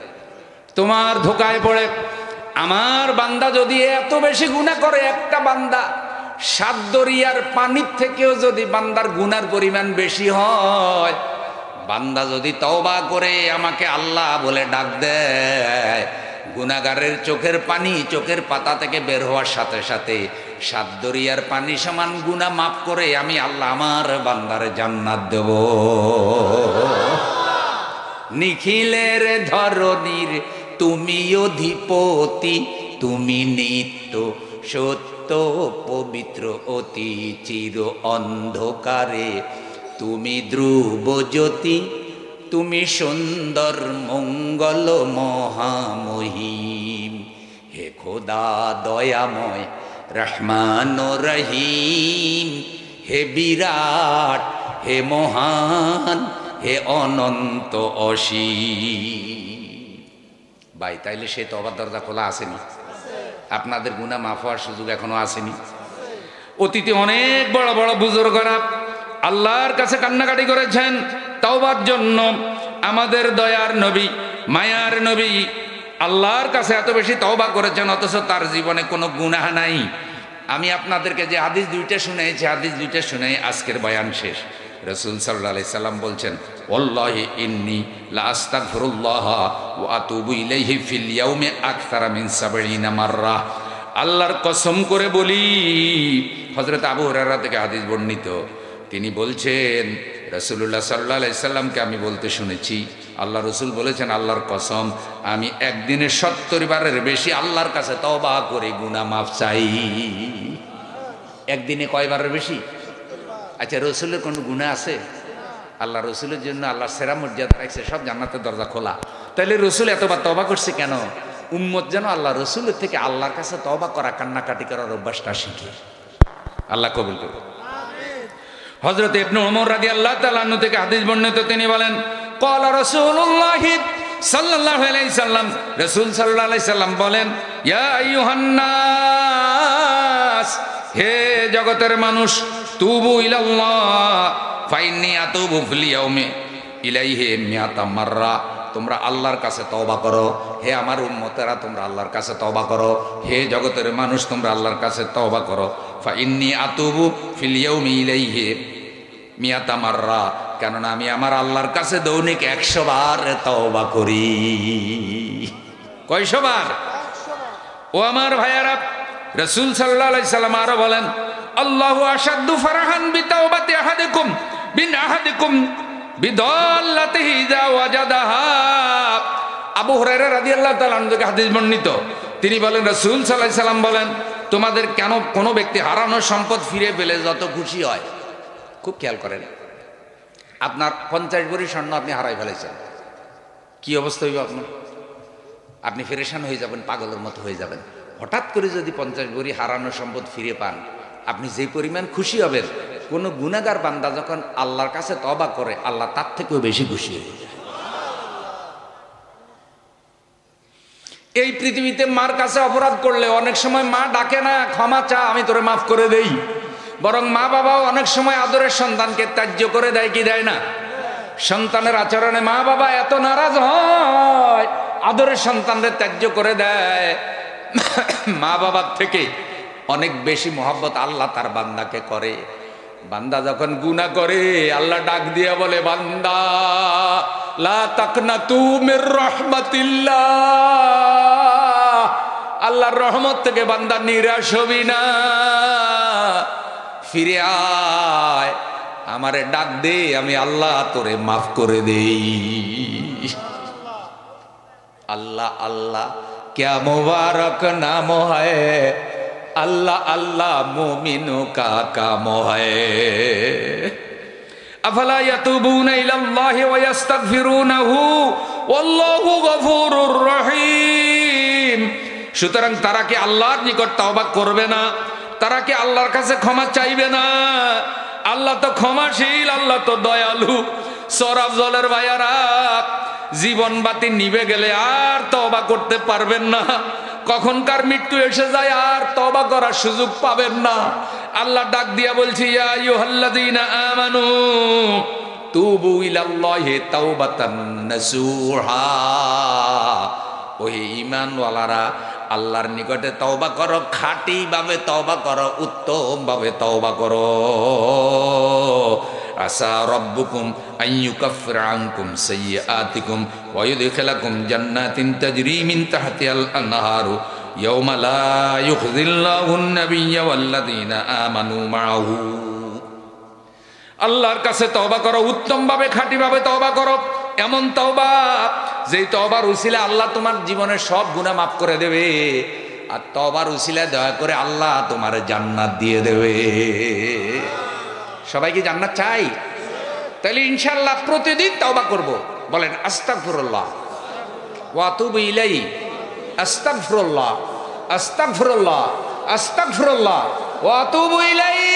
A: তোমার ধোকায় পড়ে আমার বান্দা যদি এত বেশি গুনাহ করে, একটা বান্দা 7 দরিয়ার পানির থেকেও যদি বান্দার গুনার পরিমাণ বেশি হয়, বান্দা যদি তওবা করে আমাকে আল্লাহ বলে ডাক দেয়, গুনাহগারের চোখের পানি চোখের পাতা থেকে বের হওয়ার সাথে সাথে 7 দরিয়ার পানি সমান গুনাহ মাফ করে আমি আল্লাহ আমার বান্দারে জান্নাত দেব। নিখিলের ধরণীর তুমি অধিপতি, তুমি নিত্য সত্য পবিত্র অতি চির অন্ধকারে, তুমি ধ্রুব জ্যোতি, তুমি সুন্দর মঙ্গল মহামহিম। হে খোদা দয়াময় রহমান রহিম, হে বিরাট, হে মহান, হে অনন্ত অসীম। ভাই তাইলে সে তওবার দরজা খোলা আসেনি? আপনাদের গুনাহ মাফ হওয়ার সুযোগ এখনো আসেনি? অতীতে অনেক বড় বড় বুজুর্গরা আল্লাহর কাছে কান্নাকাটি করেছেন তওবার জন্য। আমাদের দয়ার নবী, মায়ার নবী আল্লাহর কাছে এত বেশি তওবা করেছেন, অথচ তার জীবনে কোনো গুনাহ নাই। আমি আপনাদেরকে যে হাদিস দুইটা শুনেছি, হাদিস দুইটা শুনে আজকের বয়ান শেষ। রাসূল সাল্লাল্লাহু আলাইহি সাল্লাম বলছেন, ওয়াল্লাহি ইন্নী লা আস্তাগফিরুল্লাহ ওয়া আতুবু ইলাইহি ফিল ইয়াউমি আকসারা মিন ৭০ মাররা। আল্লাহর কসম করে বলি, হযরত আবু হুরায়রা থেকে হাদিস বর্ণিত, তিনি বলছেন রাসূলুল্লাহ সাল্লাল্লাহু আলাইহি সাল্লামকে আমি বলতে শুনেছি, আল্লাহ রসুল বলেছেন আল্লাহর কসম আমি একদিনে ৭০ বারের বেশি আল্লাহর কাছে তওবা করে গুনাহ মাফ চাই। একদিনে কয়বারের বেশি? আচ্ছা, রসুলের কোনো গুনাহ আছে? আল্লাহ রসুলের জন্য আল্লাহ সেরা মর্যাদা রাখছে, সব জান্নাতের দরজা খোলা। তাহলে রসুল এতবার তওবা করছে কেন? উম্মত যেন আল্লাহ রসুলের থেকে আল্লাহর কাছে তওবা করা, কান্নাকাটি করার অভ্যাসটা শিখে। আল্লাহ কবুল করুন। হযরত ইবনে ওমর রাদিয়াল্লাহু তাআলা আনহু থেকে হাদিস বর্ণিত, তিনি বলেন, ক্বালা রাসূলুল্লাহ সাল্লাল্লাহু আলাইহি সাল্লাম, রাসূল সাল্লাল্লাহু আলাইহি সাল্লাম বলেন, ইয়া আইয়ুহান নাস, হে জগতের মানুষ, তুবু ইলাল্লাহ ফাইন্নী আতুবু ফিল ইয়াউমি ইলাইহি মিয়াতা মাররা। তোমরা আল্লাহর কাছে তওবা করো। হে আমার উম্মতেরা, তোমরা আল্লাহর কাছে তওবা করো। হে জগতের মানুষ, তোমরা আল্লাহর কাছে তওবা করো। ফাইন্নী আতুবু ফিল ইয়াউমি ইলাইহি মিয়াতা মাররা, কেননা আমি আমার আল্লাহর কাছে দৈনিক 100 বার তওবা করি। কয়শো বার? ও আমার ভাইয়ারা, রাসূল সাল্লাল্লাহু আলাইহি সাল্লাম আরো বলেন, আল্লাহু আশাদ্দু ফারাহান বিতাওবাতি আহাদিকুম বিন আহাদিকুম বিদাল্লাতিহি ইযা ওয়াজাদাহা। আবু হুরায়রা রাদিয়াল্লাহু তাআলা আনহু থেকে হাদিস বর্ণিত, তিনি বলেন রাসূল সাল্লাল্লাহু আলাইহি সাল্লাম বলেন, তোমাদের কেন কোনো ব্যক্তি হারানো সম্পদ ফিরে পেলে যত খুশি হয়, খুব খেয়াল করেন, আপনার 50 ভরি স্বর্ণ আপনি হারাই ফেলেছেন, কি অবস্থা হইব আপনার? আপনি পেরেশান হয়ে যাবেন, পাগলের মতো হয়ে যাবেন। হঠাৎ করে যদি 50 ভরি হারানো সম্পদ ফিরে পান, আপনি যে পরিমাণ খুশি হবেন কোন গুনাহগার বান্দা যখন আল্লাহর কাছে তওবা করে, আল্লাহ তার থেকেও বেশি খুশি হয়ে যায়। এই পৃথিবীতে মার কাছে অপরাধ করলে অনেক সময় মা ডাকে না, ক্ষমা চা, আমি তোরে মাফ করে দেই। বরং মা বাবাও অনেক সময় আদরের সন্তানকে ত্যায্য করে দেয়, কি দেয় না? সন্তানের আচরণে মা বাবা এত নারাজ হয়, আদরের সন্তানদের ত্যায্য করে দেয়। মা বাবার থেকে অনেক বেশি মহব্বত আল্লাহ তার বান্দাকে করে। বান্দা যখন গুনাহ করে, আল্লাহ ডাক দিয়ে বলে, বান্দা লা তাকনাতু মির রাহমাতিল্লাহ, আল্লাহর রহমত থেকে বান্দা নিরাশ হবি না, ফিরে আয়, আমারে ডাক দে, আমি আল্লাহ তোরে মাফ করে দেই। আল্লাহ আল্লাহ क्या मुबारक नाम है, अल्लाह अल्लाह मोमिनों का काम है। अफला यतूबूना इलल्लाहि व यस्तगफिरूनहु वल्लाहु गफूरुर रहीम। সুতরাং তারা কি আল্লাহর নিকট তওবা করবে না? তারা কি আল্লাহর কাছে ক্ষমা চাইবে না? আল্লাহ তো ক্ষমাশীল, আল্লাহ তো দয়ালু। সরাব জলের ভাইয়ারা, জীবন বাতি নিভে গেলে আর তওবা করতে পারবেন না। কখনকার মৃত্যু এসে যায়, আর তওবা করার সুযোগ পাবেন না। আল্লাহ ডাক দিয়া বলছি, ইয়া আইয়ুহাল্লাযীনা আমানু তুবু ইলাল্লাহি তাওবাতান নাসুহা। ওই ঈমানওয়ালারা, আল্লাহর নিকটে তওবা করো, খাঁটি ভাবে তওবা করো, উত্তম ভাবে তওবা করো। আসা রব্বুকুম আইয়ুকাফিরা আনকুম সাইয়্যাতিকুম ওয়া ইউদখিলাকুম জান্নাতিন তাজরি মিন তাহতিহাল আনহারু ইয়াওমা লা ইউখজিল্লাহুন নাবিয়্যা ওয়াল্লাযীনা আমানু মাআহু। আল্লাহর কাছে তওবা করো, উত্তম ভাবে খাঁটি ভাবে তওবা করো। এমন তওবা যেই তওবার উসিলা আল্লাহ তোমার জীবনের সব গুনাহ মাফ করে দেবে, আর তওবার উসিলা দয়া করে আল্লাহ তোমার জান্নাত দিয়ে দেবে। সবাই কি জান্নাত চাই? তাহলে ইনশাআল্লাহ প্রতিদিন তওবা করব। বলেন আস্তাগফিরুল্লাহ ওয়া আতুবু ইলাইহি, আস্তাগফিরুল্লাহ আস্তাগফিরুল্লাহ আস্তাগফিরুল্লাহ ওয়া আতুবু ইলাইহি।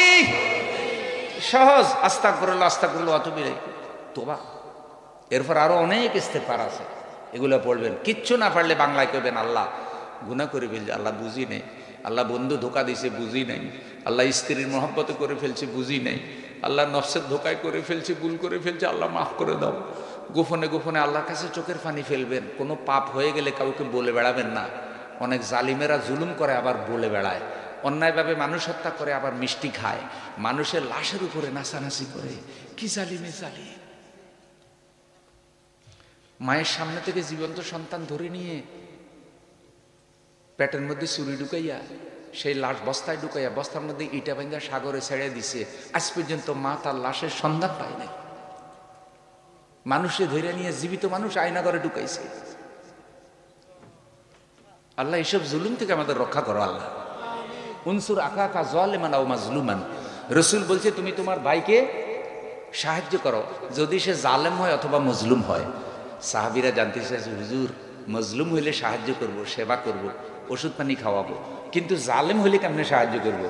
A: সহজ, আস্তাগফিরুল্লাহ আস্তাগফিরুল্লাহ ওয়া আতুবু ইলাইহি তওবা। এরপর আরো অনেক ইস্তেগফার আছে, এগুলো পড়বেন। কিচ্ছু না পারলে বাংলায় কইবেন, আল্লাহ গুনাহ করে ফেলছি, আল্লাহ বুঝি নেই, আল্লাহ বন্ধু ধোকা দিছে বুঝি নাই, আল্লাহ স্ত্রীর মহব্বতে করে ফেলছি বুঝি নাই, আল্লাহ নফসের ধোকায় করে ফেলছি, ভুল করে ফেলছি, আল্লাহ মাফ করে দাও। গোপনে গোপনে আল্লাহর কাছে চোখের পানি ফেলবেন। কোনো পাপ হয়ে গেলে কাউকে বলে বেড়াবেন না। অনেক জালিমেরা জুলুম করে আবার বলে বেড়ায়, অন্যায়ভাবে মানুষ হত্যা করে আবার মিষ্টি খায়, মানুষের লাশের উপরে নাচানাচি করে। কি জালিমে জালিম! মায়ের সামনে থেকে জীবন্ত সন্তান ধরে নিয়ে পেটের মধ্যে ছুরি ঢুকাইয়া সেই লাশ বস্তায় ঢুকাইয়া বস্তার মধ্যে ইটা ভাঙ্গা সাগরে ছেড়ে দিছে। আজ পর্যন্ত মা তার লাশের সন্ধান পায় নাই। মানুষে ধরে নিয়ে জীবিত মানুষ আয়নাঘরে ঢুকাইছে। আল্লাহ এইসব জুলুম থেকে আমাদের রক্ষা করো। আল্লাহ উনসুর আখাকা যালিমান আও মাজলুমান। রাসূল বলছে, তুমি তোমার ভাইকে সাহায্য করো যদি সে জালেম হয় অথবা মজলুম হয়। সাহাবীরা জানতে চাইছে, হুজুর মজলুম হইলে সাহায্য করব, সেবা করব, ওষুধ পানি খাওয়াবো, কিন্তু জালেম হইলে কেমনে সাহায্য করব?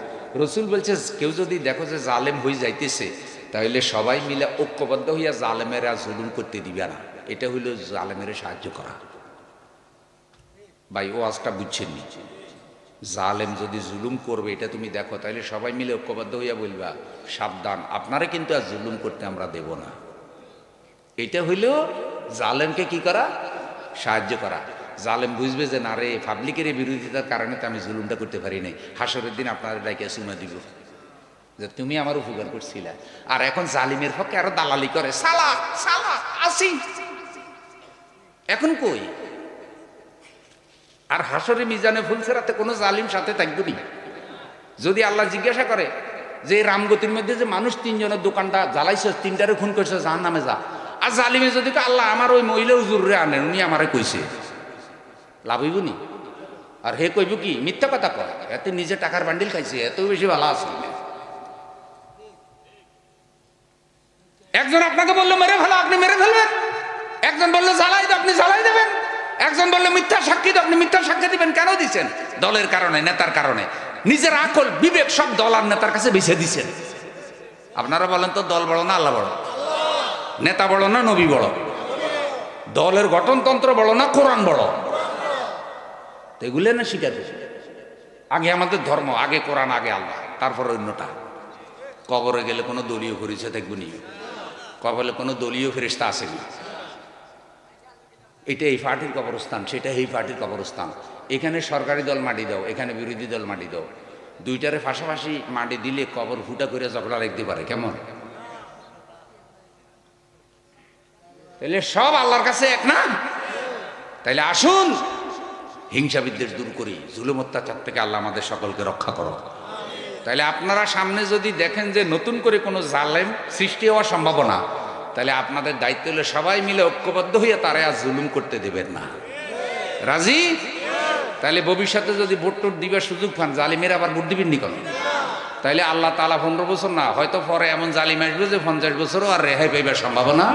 A: রাসূল বলছে, কেউ যদি দেখো যে জালেম হয়ে যাইতেছে, তাহলে সবাই মিলে ঐক্যবদ্ধ হইয়া জালেমেরা জুলুম করতে দিবে না। এটা হইল জালেমের সাহায্য করা। ভাই, ও আজটা বুঝছেন নি? জালেম যদি জুলুম করবে এটা তুমি দেখো, তাহলে সবাই মিলে ঐক্যবদ্ধ হইয়া বলবা, সাবধান, আপনারা কিন্তু আর জুলুম করতে আমরা দেব না। এটা হইল জালেমকে কি করা? সাহায্য করা। জালেম বুঝবে যে না রে, পাবলিকের বিরোধিতার কারণে তো আমি জুলুমটা করতে পারি নাই, হাসরের দিন আপনারা ডাইকে সুমা দিব যে তুমি আমার উপকার করছিলে। আর এখন জালিমের পক্ষে আরো দালালি করে, সালা সালা আসি, এখন কই? আর হাসরে মিজানে ফুলসেরাতে কোনো জালিম সাথে থাকবি। যদি আল্লাহ জিজ্ঞাসা করে যে রামগতির মধ্যে যে মানুষ তিনজনের দোকানটা জ্বালাইছে, তিনটারে খুন করছে, জাহান্নামে যা। আর জালিমে যদি আল্লাহ আমার ওই মহিলা হুজুরে আনেন, উনি আমারে কইছে, লাভ হইব নি? আর হে কইব কি? মিথ্যা কথা কয়, এত নিজে টাকার বান্ডিল খাইছে, এত বেশি ভালো আছে। একজন আপনাকে বললো মেরে ফেলো, আপনি মেরে ফেলবেন। একজন বললো জ্বালাই দাও, আপনি জ্বালাই দেবেন। একজন বললো মিথ্যা সাক্ষী দাও, আপনি মিথ্যা সাক্ষী দিবেন। কেন দিচ্ছেন? দলের কারণে, নেতার কারণে। নিজের আকল বিবেক সব দল আর নেতার কাছে বেছে দিচ্ছেন। আপনারা বলেন তো দল বড় না আল্লাহ বড়? নেতা বড় না নবী বড়? দলের গঠনতন্ত্র বড় না কোরআন বড়? এগুলো না স্বীকার করছে। আগে আমাদের ধর্ম, আগে কোরআন, আগে আল্লাহ, তারপর অন্যটা। কবরে গেলে কোনো দলীয় পরিচয় দেখবো নি, কবরে কোনো দলীয় ফেরেশতা আসেনি। এটা এই পার্টির কবরস্থান, সেটা এই পার্টির কবরস্থান। এখানে সরকারি দল মাটি দাও, এখানে বিরোধী দল মাটি দাও, দুইটারে পাশাপাশি মাটি দিলে কবর ফুটা করে ঝগড়া লিখতে পারে, কেমন? তাহলে সব আল্লাহর কাছে এক না? তাইলে আসুন হিংসা বিদ্বেষ দূর করি, জুলুম অত্যাচার থেকে আল্লাহ আমাদের সকলকে রক্ষা করো। তাইলে আপনারা সামনে যদি দেখেন যে নতুন করে কোনো জালেম সৃষ্টি হওয়ার সম্ভাবনা, তাহলে আপনাদের দায়িত্ব হলো সবাই মিলে ঐক্যবদ্ধ হইয়া তারা আর জুলুম করতে দেবেন না। রাজি? তাহলে ভবিষ্যতে যদি ভোট টোট দিবার সুযোগ পান, জালিমের আবার ভোট দিবেন নি কেন? তাইলে আল্লাহ তাআলা 15 বছর না, হয়তো পরে এমন জালিম আসবে যে 50 বছরও আর রেহাই পাইবার সম্ভাবনা।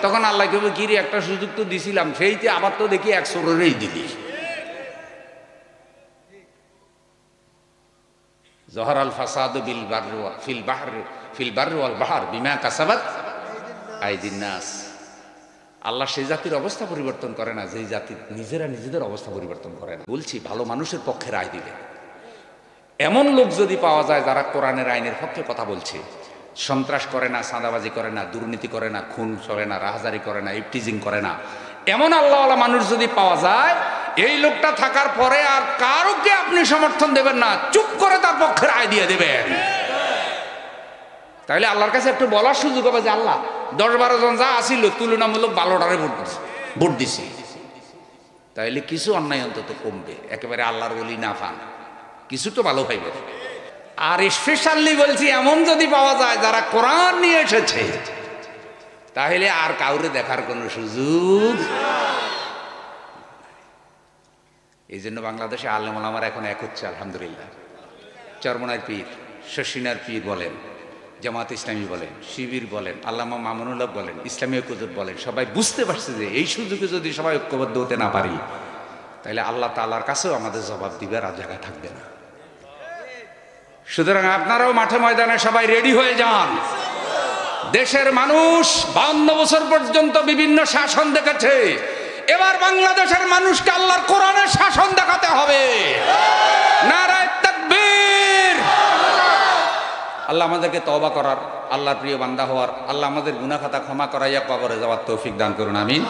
A: তখন আল্লাহ কেবল কিরে একটা সুযোগ তো দিছিলাম, সেইতে আবার তো দেখি 100-রেই দিলি। জহরাল ফাসাদু বিল বাররি ফিল বাররি ওয়াল বাহর বিমা কাসাবাত আইদিন নাস। আল্লাহ সেই জাতির অবস্থা পরিবর্তন করে না যেই জাতি নিজেরা নিজেদের অবস্থা পরিবর্তন করে না। বলছি ভালো মানুষের পক্ষে রায় দিবে। এমন লোক যদি পাওয়া যায় যারা কোরআনের আইনের পক্ষে কথা বলছে, সন্ত্রাস করে না, চাঁদাবাজি করে না, দুর্নীতি করে না, খুন চলে না, রাহাজারি করে না, ইফটিজিং করে না, এমন আল্লাহওয়ালা মানুষ যদি পাওয়া যায়, এই লোকটা থাকার পরে আর কারোকে আপনি সমর্থন দেবেন না, চুপ করে তার পক্ষে রায় দিয়ে দেবেন। তাহলে আল্লাহর কাছে একটু বলার সুযোগ হবে যে আল্লাহ 10-12 জন যা আসিল তুলনামূলক 12টারে ভোট দিছি, তাইলে কিছু অন্যায় অন্তত কমবে। একেবারে আল্লাহর বলি না পান, কিছু তো ভালো পাইবে। আর স্পেশালি বলছি এমন যদি পাওয়া যায় যারা কোরআন নিয়ে এসেছে, তাহলে আর কাউরে দেখার কোনো সুযোগ। এই জন্য বাংলাদেশে আলেম ওলামারা এখন এক হচ্ছে, আলহামদুলিল্লাহ। চরমনার পীর, শশিনার পীর বলেন, জামাত ইসলামী বলেন, শিবির বলেন, আল্লামা মামুনুল হক বলেন, ইসলামী ঐক্যজোট বলেন, সবাই বুঝতে পারছে যে এই সুযোগে যদি সবাই ঐক্যবদ্ধ হতে না পারি, তাহলে আল্লাহ তাআলার কাছেও আমাদের জবাব দিবার আর জায়গা থাকবে না। সুতরাং আপনারাও মাঠে ময়দানে সবাই রেডি হয়ে যান। দেশের মানুষ 52 বছর পর্যন্ত বিভিন্ন শাসন দেখেছে, এবার বাংলাদেশের মানুষকে আল্লাহর কোরআনের শাসন দেখাতে হবে। নারায়ে তাকবীর। আল্লাহ আমাদেরকে তওবা করার, আল্লাহর প্রিয় বান্দা হওয়ার, আল্লাহ আমাদের গুনাহ খাতা ক্ষমা করাইয়া কবরে যাওয়ার তৌফিক দান করুন, আমিন।